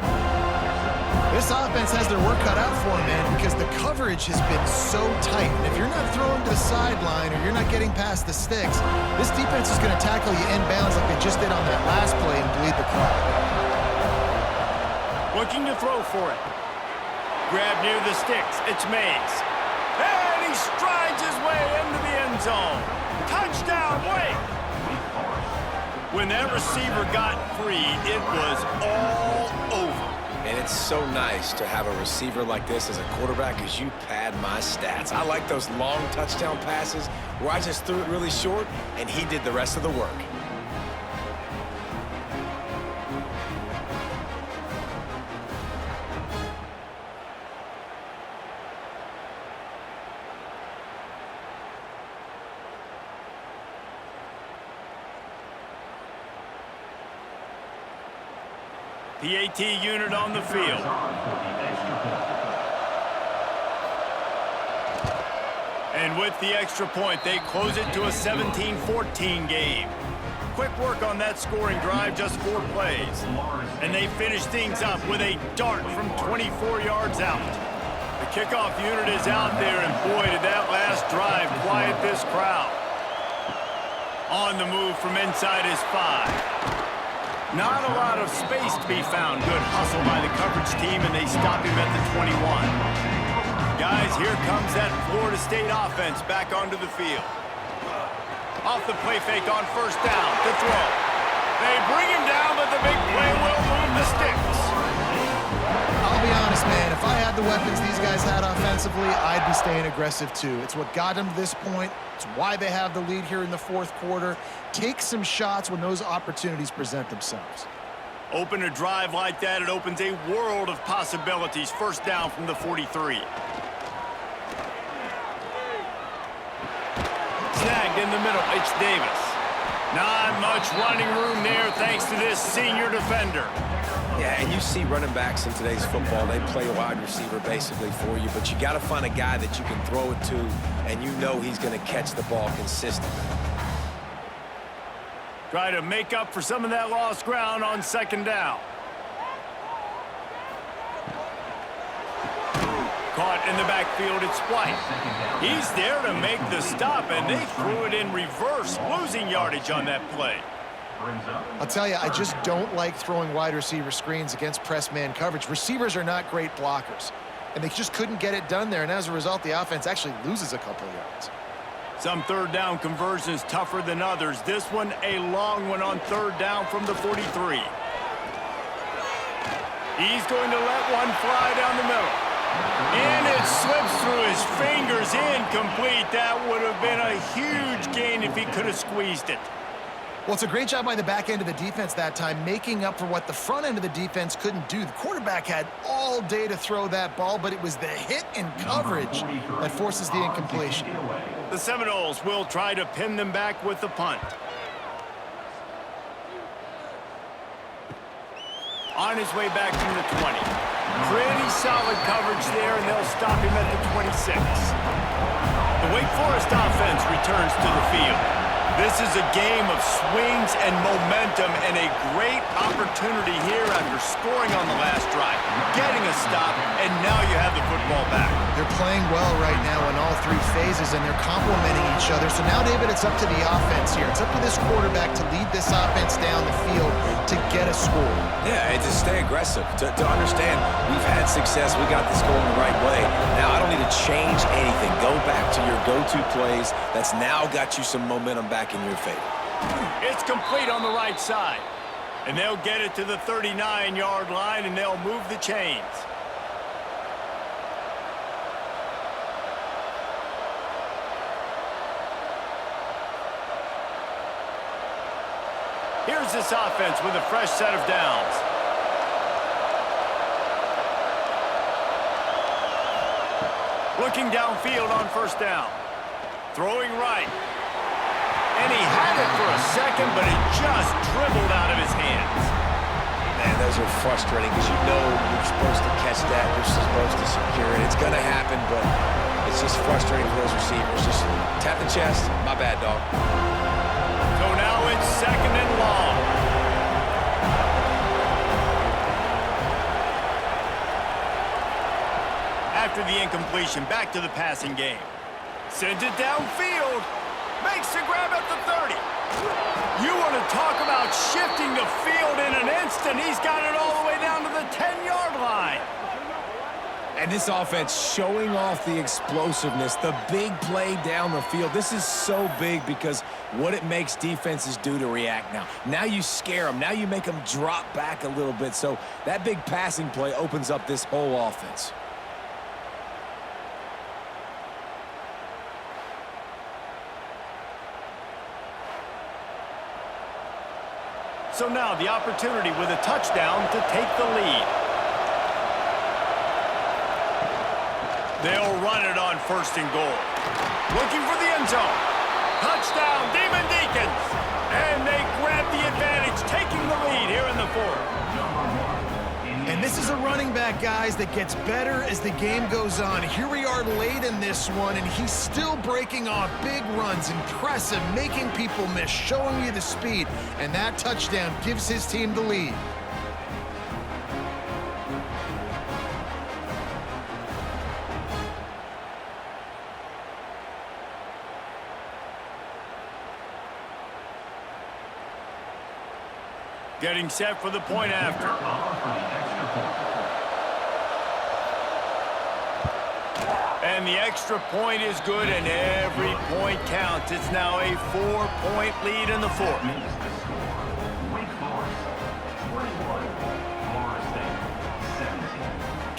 This offense has their work cut out for them, man, because the coverage has been so tight. And if you're not throwing to the sideline or you're not getting past the sticks, this defense is going to tackle you inbounds like they just did on that last play and bleed the clock. Looking to throw for it. Grab near the sticks. It's Mays. And he strides his way into the end zone. Touchdown, Wake! When that receiver got free, it was all over. And it's so nice to have a receiver like this as a quarterback because you pad my stats. I like those long touchdown passes where I just threw it really short and he did the rest of the work. PAT unit on the field. And with the extra point, they close it to a 17-14 game. Quick work on that scoring drive, just 4 plays. And they finish things up with a dart from 24 yards out. The kickoff unit is out there, and boy, did that last drive quiet this crowd. On the move from inside his 5. Not a lot of space to be found. Good hustle by the coverage team, and they stop him at the 21. Guys, here comes that Florida State offense back onto the field. Off the play fake on first down to throw. They bring him down, but the big play will move the sticks. I'll be honest, man. If I had the weapons these guys had offensively, I'd be staying aggressive too. It's what got them to this point. It's why they have the lead here in the fourth quarter. Take some shots when those opportunities present themselves. Open a drive like that, it opens a world of possibilities. First down from the 43. Snagged in the middle, it's Davis. Not much running room there thanks to this senior defender. Yeah, and you see running backs in today's football, they play wide receiver basically for you, but you got to find a guy that you can throw it to, and you know he's going to catch the ball consistently. Try to make up for some of that lost ground on second down. Caught in the backfield, it's White. He's there to make the stop, and they threw it in reverse, losing yardage on that play. I'll tell you, I just don't like throwing wide receiver screens against press man coverage. Receivers are not great blockers, and they just couldn't get it done there, and as a result, the offense actually loses a couple of yards. Some third down conversions tougher than others. This one, a long one on third down from the 43. He's going to let one fly down the middle. And it slips through his fingers, incomplete. That would have been a huge gain if he could have squeezed it. Well, it's a great job by the back end of the defense that time, making up for what the front end of the defense couldn't do. The quarterback had all day to throw that ball, but it was the hit and coverage that forces the incompletion. The Seminoles will try to pin them back with the punt. On his way back from the 20. Pretty solid coverage there, and they'll stop him at the 26. The Wake Forest offense returns to the field. This is a game of swings and momentum, and a great opportunity here after scoring on the last drive, getting a stop, and now you have the football back. They're playing well right now in all 3 phases, and they're complementing each other. So now, David, it's up to the offense here. It's up to this quarterback to lead this offense down the field to get a score. Yeah, and to stay aggressive, to understand we've had success, we got this going the right way. Now I don't need to change anything. Go back to your go-to plays. That's now got you some momentum back in your favor. It's complete on the right side. And they'll get it to the 39-yard line, and they'll move the chains. Here's this offense with a fresh set of downs. Looking downfield on first down. Throwing right. And he had it for a second, but it just dribbled out of his hands. Man, those are frustrating because you know you're supposed to catch that. You're supposed to secure it. It's going to happen, but it's just frustrating for those receivers. Just tap the chest. My bad, dog. So now it's second and long. After the incompletion, back to the passing game. Sends it downfield. Makes the grab at the 30. You want to talk about shifting the field in an instant. He's got it all the way down to the 10-yard line. And this offense showing off the explosiveness, the big play down the field. This is so big because what it makes defenses do to react now. Now you scare them. Now you make them drop back a little bit. So that big passing play opens up this whole offense. So now the opportunity with a touchdown to take the lead. They'll run it on first and goal. Looking for the end zone. Touchdown, Demon Deacons. And they grab the advantage, taking the lead here in the fourth. And this is a running back, guys, that gets better as the game goes on. Here we are late in this one, and he's still breaking off big runs. Impressive, making people miss, showing you the speed. And that touchdown gives his team the lead. Getting set for the point after. And the extra point is good, and every point counts. It's now a 4-point lead in the fourth. Wake Forest, 21. Florida State,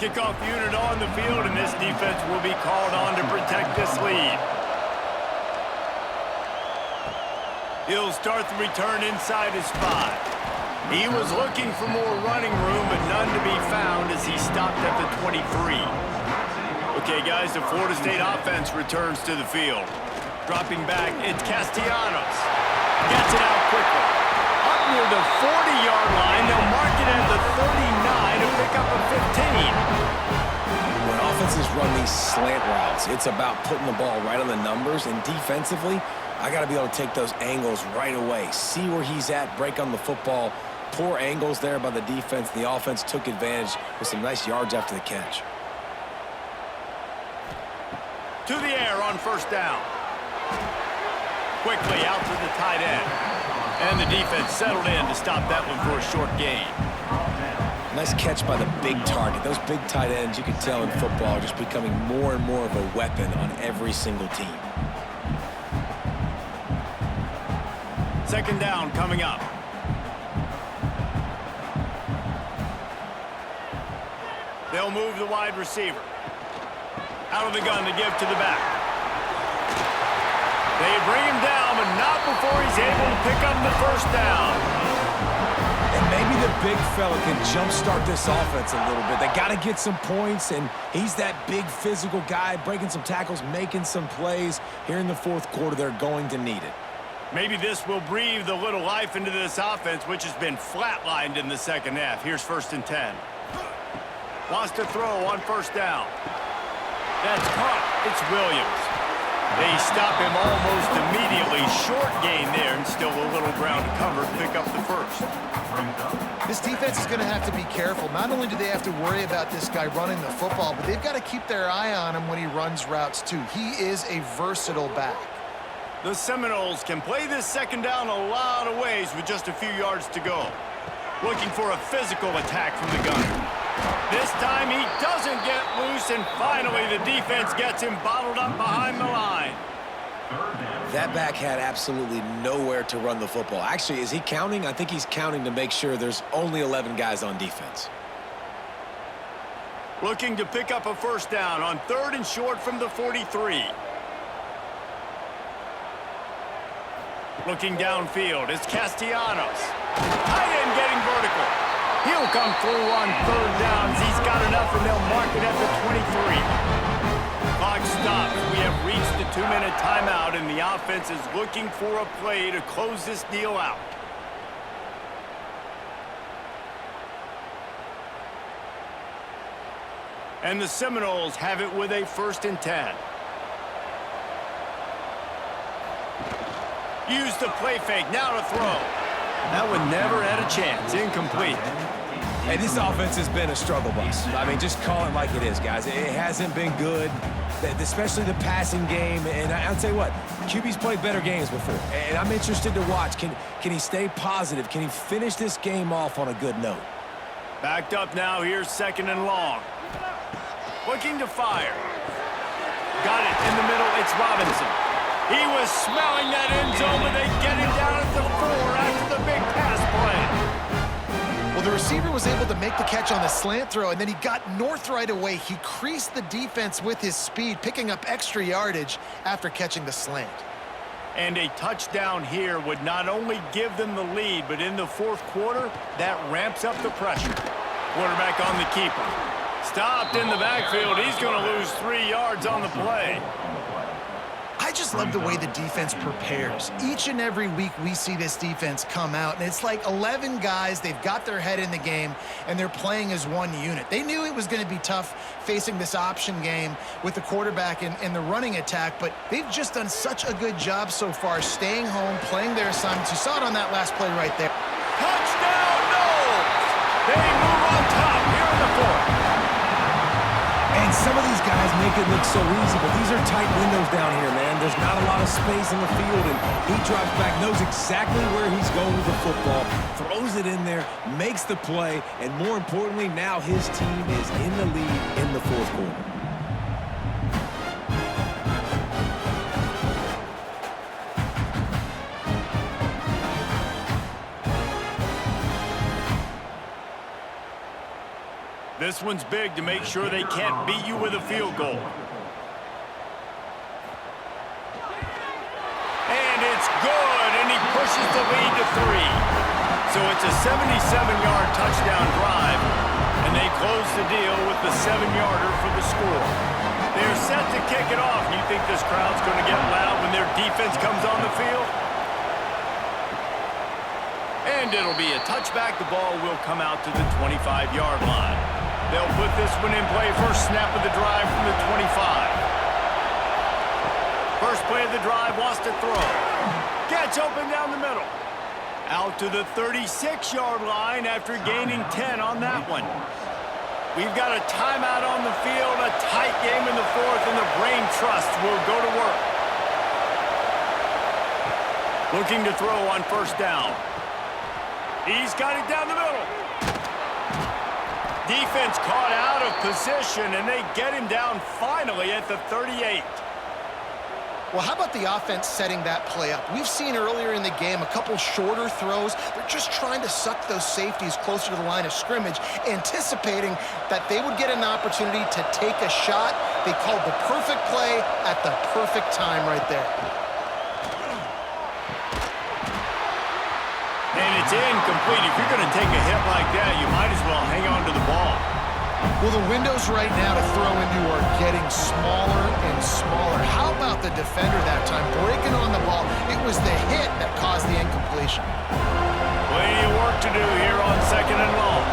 17. Kickoff unit on the field, and this defense will be called on to protect this lead. He'll start the return inside his 5. He was looking for more running room, but none to be found as he stopped at the 23. Okay, guys, the Florida State offense returns to the field. Dropping back, it's Castellanos. Gets it out quickly. Up near the 40-yard line, they'll mark it at the 39 to pick up a 15. When offenses run these slant routes, it's about putting the ball right on the numbers, and defensively, I got to be able to take those angles right away. See where he's at, break on the football. Poor angles there by the defense. The offense took advantage with some nice yards after the catch. To the air on first down. Quickly out to the tight end. And the defense settled in to stop that one for a short gain. Nice catch by the big target. Those big tight ends, you can tell in football, are just becoming more and more of a weapon on every single team. Second down coming up. They'll move the wide receiver. Out of the gun to give to the back. They bring him down, but not before he's able to pick up the first down. And maybe the big fella can jumpstart this offense a little bit. They got to get some points, and he's that big physical guy, breaking some tackles, making some plays. Here in the fourth quarter, they're going to need it. Maybe this will breathe a little life into this offense, which has been flatlined in the second half. Here's first and 10. Wants to throw on first down. That's caught. It's Williams. They stop him almost immediately. Short gain there, and still a little ground to cover to pick up the first. This defense is going to have to be careful. Not only do they have to worry about this guy running the football, but they've got to keep their eye on him when he runs routes too. He is a versatile back. The Seminoles can play this second down a lot of ways with just a few yards to go. Looking for a physical attack from the gunner. This time he doesn't get loose, and finally the defense gets him bottled up behind the line. That back had absolutely nowhere to run the football. Actually, is he counting? I think he's counting to make sure there's only 11 guys on defense. Looking to pick up a first down on third and short from the 43. Looking downfield, it's Castellanos. Tight end getting vertical. He'll come through on third downs. He's got enough, and they'll mark it at the 23. Clock stops. We have reached the 2-minute timeout, and the offense is looking for a play to close this deal out. And the Seminoles have it with a 1st and 10. Use the play fake, now to throw. That one never had a chance, incomplete. Hey, this offense has been a struggle bus. I mean, just call it like it is, guys. It hasn't been good, especially the passing game. And I'll tell you what, QB's played better games before. And I'm interested to watch. Can he stay positive? Can he finish this game off on a good note? Backed up now, here's 2nd and long. Looking to fire. Got it in the middle, it's Robinson. He was smelling that end zone, but they get him down at the 4 after the big pass play. Well, the receiver was able to make the catch on the slant throw, and then he got north right away. He creased the defense with his speed, picking up extra yardage after catching the slant. And a touchdown here would not only give them the lead, but in the 4th quarter, that ramps up the pressure. Quarterback on the keeper. Stopped in the backfield. He's going to lose 3 yards on the play. I just love the way the defense prepares. Each and every week we see this defense come out, and it's like 11 guys. They've got their head in the game, and they're playing as one unit. They knew it was going to be tough facing this option game with the quarterback and the running attack, but they've just done such a good job so far staying home, playing their assignments. You saw it on that last play right there. Touchdown, Noles! They move on top here in the 4th. And some of these guys make it look so easy, but these are tight windows down here, man. There's not a lot of space in the field, and he drops back, knows exactly where he's going with the football, throws it in there, makes the play, and more importantly, now his team is in the lead in the 4th quarter. This one's big to make sure they can't beat you with a field goal. And it's good, and he pushes the lead to 3. So it's a 77-yard touchdown drive, and they close the deal with the 7-yarder for the score. They're set to kick it off. You think this crowd's going to get loud when their defense comes on the field? And it'll be a touchback. The ball will come out to the 25-yard line. They'll put this one in play. First snap of the drive from the 25. First play of the drive, wants to throw. Gets open down the middle. Out to the 36-yard line after gaining 10 on that one. We've got a timeout on the field, a tight game in the 4th, and the Brain Trust will go to work. Looking to throw on 1st down. He's got it down the middle. Defense caught out of position, and they get him down finally at the 38. Well, how about the offense setting that play up? We've seen earlier in the game a couple shorter throws. They're just trying to suck those safeties closer to the line of scrimmage, anticipating that they would get an opportunity to take a shot. They called the perfect play at the perfect time right there. And it's incomplete. If you're going to take a hit like that, you might as well hang on to the ball. Well, the windows right now to throw into are getting smaller and smaller. How about the defender that time breaking on the ball? It was the hit that caused the incompletion. Plenty of work to do here on 2nd and long.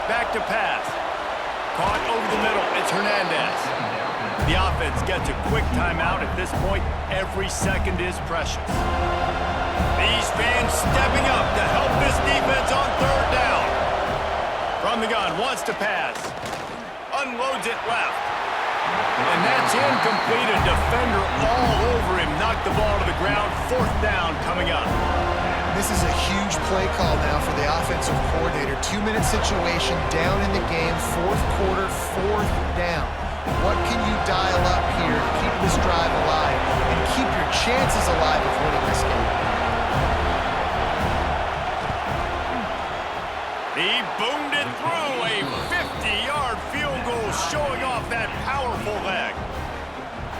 Back to pass. Caught over the middle. It's Hernandez. The offense gets a quick timeout. At this point, every second is precious. These fans stepping up to help this defense on 3rd down. From the gun, wants to pass. Unloads it left. And that's incomplete. A defender all over him. Knocked the ball to the ground. 4th down coming up. This is a huge play call now for the offensive coordinator. 2-minute situation, down in the game, 4th quarter, 4th down. What can you dial up here to keep this drive alive and keep your chances alive of winning this game? He boomed it through. A 50-yard field goal showing off that powerful leg.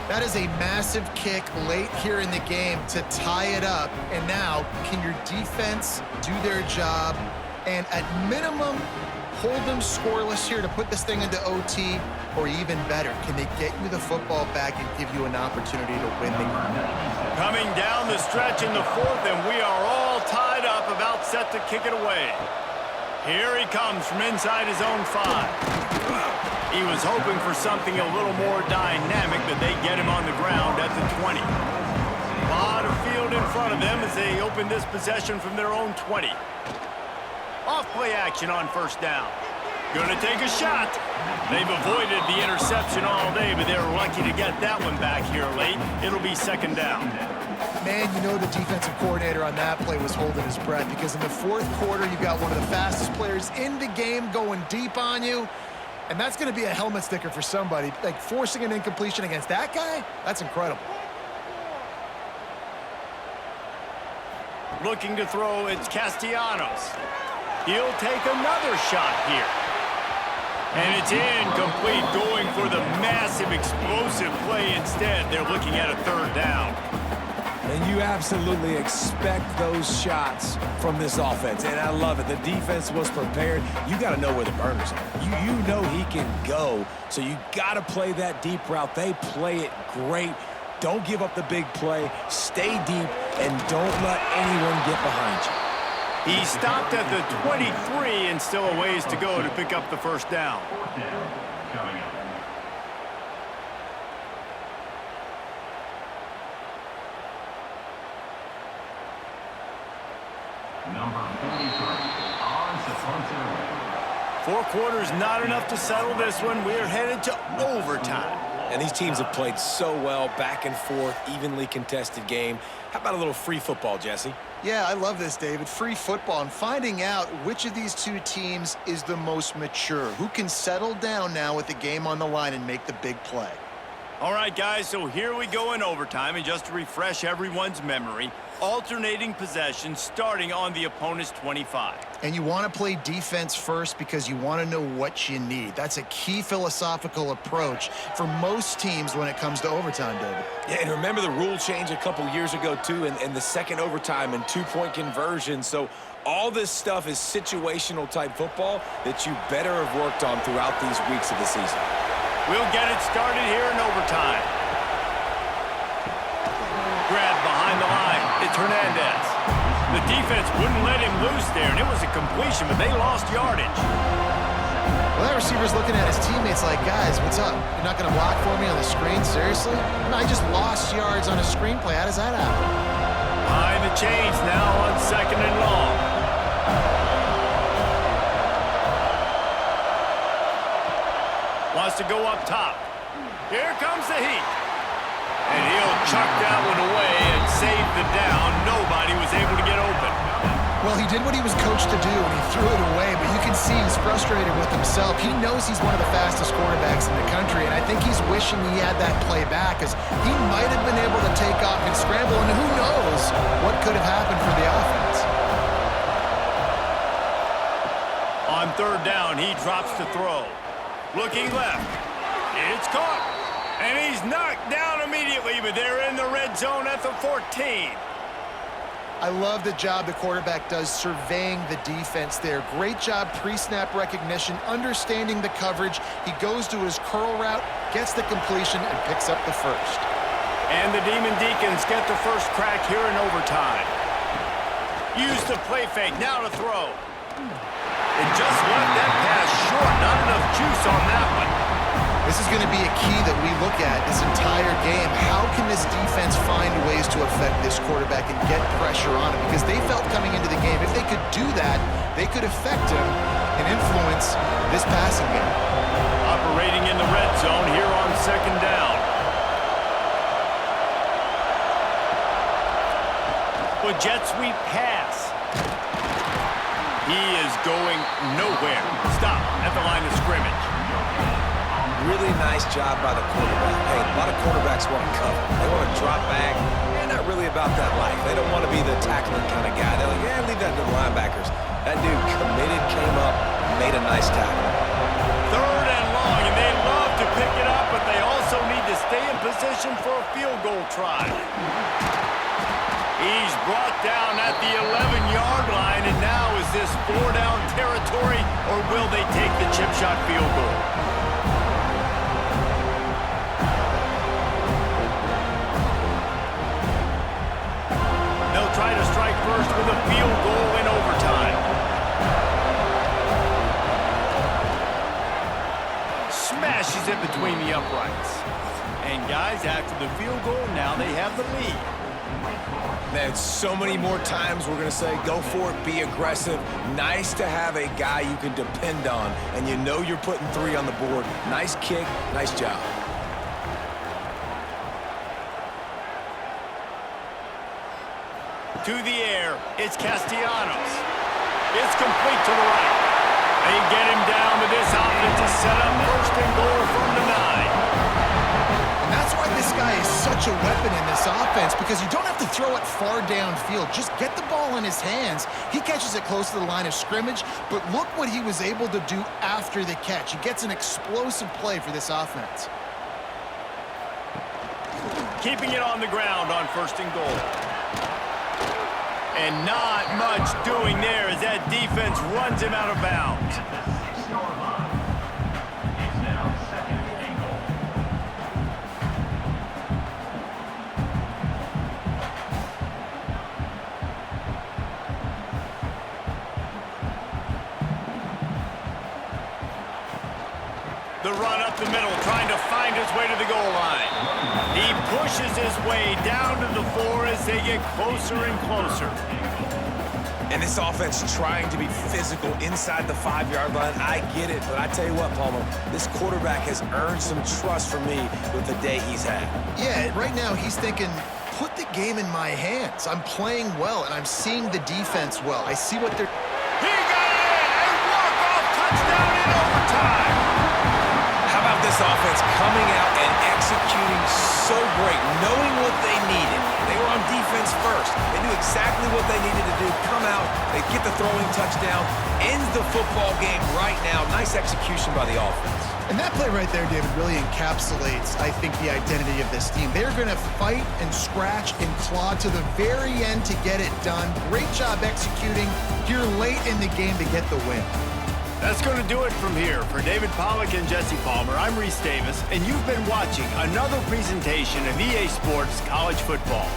That is a massive kick late here in the game to tie it up. And now, can your defense do their job and at minimum hold them scoreless here to put this thing into OT, or even better, can they get you the football back and give you an opportunity to win the game? Coming down the stretch in the fourth, and we are all tied up, about set to kick it away. Here he comes from inside his own 5. He was hoping for something a little more dynamic, but they get him on the ground at the 20. A lot of field in front of them as they open this possession from their own 20. Off-play action on first down. Gonna take a shot. They've avoided the interception all day, but they're lucky to get that one back here late. It'll be second down. Man, you know the defensive coordinator on that play was holding his breath, because in the fourth quarter, you've got one of the fastest players in the game going deep on you, and that's going to be a helmet sticker for somebody. Like, forcing an incompletion against that guy, that's incredible. Looking to throw, it's Castellanos. He'll take another shot here. And it's incomplete, going for the massive explosive play instead. They're looking at a third down. And you absolutely expect those shots from this offense, and I love it. The defense was prepared. You got to know where the burners are. You know he can go, so you got to play that deep route. They play it great. Don't give up the big play. Stay deep, and don't let anyone get behind you. He stopped at the 23 and still a ways to go to pick up the first down. Fourth down coming up. Number 43 on to punt it away. 4 quarters not enough to settle this one. We're headed to overtime. And these teams have played so well, back and forth, evenly contested game. How about a little free football, Jesse? Yeah, I love this, David. Free football, and finding out which of these two teams is the most mature, who can settle down now with the game on the line and make the big play. All right, guys, so here we go in overtime, and just to refresh everyone's memory, alternating possessions starting on the opponent's 25. And you want to play defense first because you want to know what you need. That's a key philosophical approach for most teams when it comes to overtime, David. Yeah, and remember the rule change a couple years ago, too, and the second overtime and two-point conversion. So all this stuff is situational-type football that you better have worked on throughout these weeks of the season. We'll get it started here in overtime. Grab behind the line. It's Hernandez. The defense wouldn't let him loose there, and it was a completion, but they lost yardage. Well, that receiver's looking at his teammates like, guys, what's up? You're not going to block for me on the screen? Seriously? I just lost yards on a screenplay. How does that happen? Behind the chains now on second and long. Wants to go up top. Here comes the heat. And he'll chuck that one away and save the down. Nobody was able to get open. Well, he did what he was coached to do, and he threw it away, but you can see he's frustrated with himself. He knows he's one of the fastest quarterbacks in the country, and I think he's wishing he had that play back, because he might have been able to take off and scramble, and who knows what could have happened for the offense. On third down, he drops to throw. Looking left. It's caught. And he's knocked down immediately, but they're in the red zone at the 14. I love the job the quarterback does surveying the defense there. Great job pre-snap recognition, understanding the coverage. He goes to his curl route, gets the completion, and picks up the first. And the Demon Deacons get the first crack here in overtime. Use the play fake, now to throw. It just left that pass short. Not enough juice on that one. This is going to be a key that we look at this entire game. How can this defense find ways to affect this quarterback and get pressure on him? Because they felt coming into the game, if they could do that, they could affect him and influence this passing game. Operating in the red zone here on second down. A jet sweep pass. He is going nowhere. Stop at the line of scrimmage. Really nice job by the quarterback. Hey, a lot of quarterbacks want to cover. They want to drop back. They're not really about that life. They don't want to be the tackling kind of guy. They're like, yeah, leave that to the linebackers. That dude committed, came up, made a nice tackle. Third and long, and they love to pick it up, but they also need to stay in position for a field goal try. He's brought down at the 11-yard line, and now as this 4-down territory, or will they take the chip shot field goal? They'll try to strike first with a field goal in overtime. Smashes it between the uprights. And guys, after the field goal, now they have the lead. Man, so many more times we're going to say, go for it, be aggressive. Nice to have a guy you can depend on, and you know you're putting 3 on the board. Nice kick, nice job. To the air, it's Castellanos. It's complete to the right. They get him down to this offense to set up first and goal from the 9. And that's why this guy is such a weapon in this offense, because you don't have to throw it far downfield. Just get the ball in his hands. He catches it close to the line of scrimmage, but look what he was able to do after the catch. He gets an explosive play for this offense. Keeping it on the ground on first and goal. And not much doing there as that defense runs him out of bounds. It's now 2nd and goal. The run up the middle, trying to find his way to the goal line. He pushes his way down to the 4 as they get closer and closer. And this offense trying to be physical inside the 5-yard line. I get it, but I tell you what, Palmer, this quarterback has earned some trust from me with the day he's had. Yeah, right now he's thinking, put the game in my hands. I'm playing well, and I'm seeing the defense well. I see what they're... He got it! A walk-off touchdown in overtime! How about this offense coming out and executing so great, knowing what they needed? They were on defense first. They knew exactly what they needed to do. Come out, they get the throwing touchdown, ends the football game right now. Nice execution by the offense. And that play right there, David, really encapsulates, I think, the identity of this team. They're going to fight and scratch and claw to the very end to get it done. Great job executing here late in the game to get the win. That's going to do it from here. For David Pollack and Jesse Palmer, I'm Reese Davis, and you've been watching another presentation of EA Sports College Football.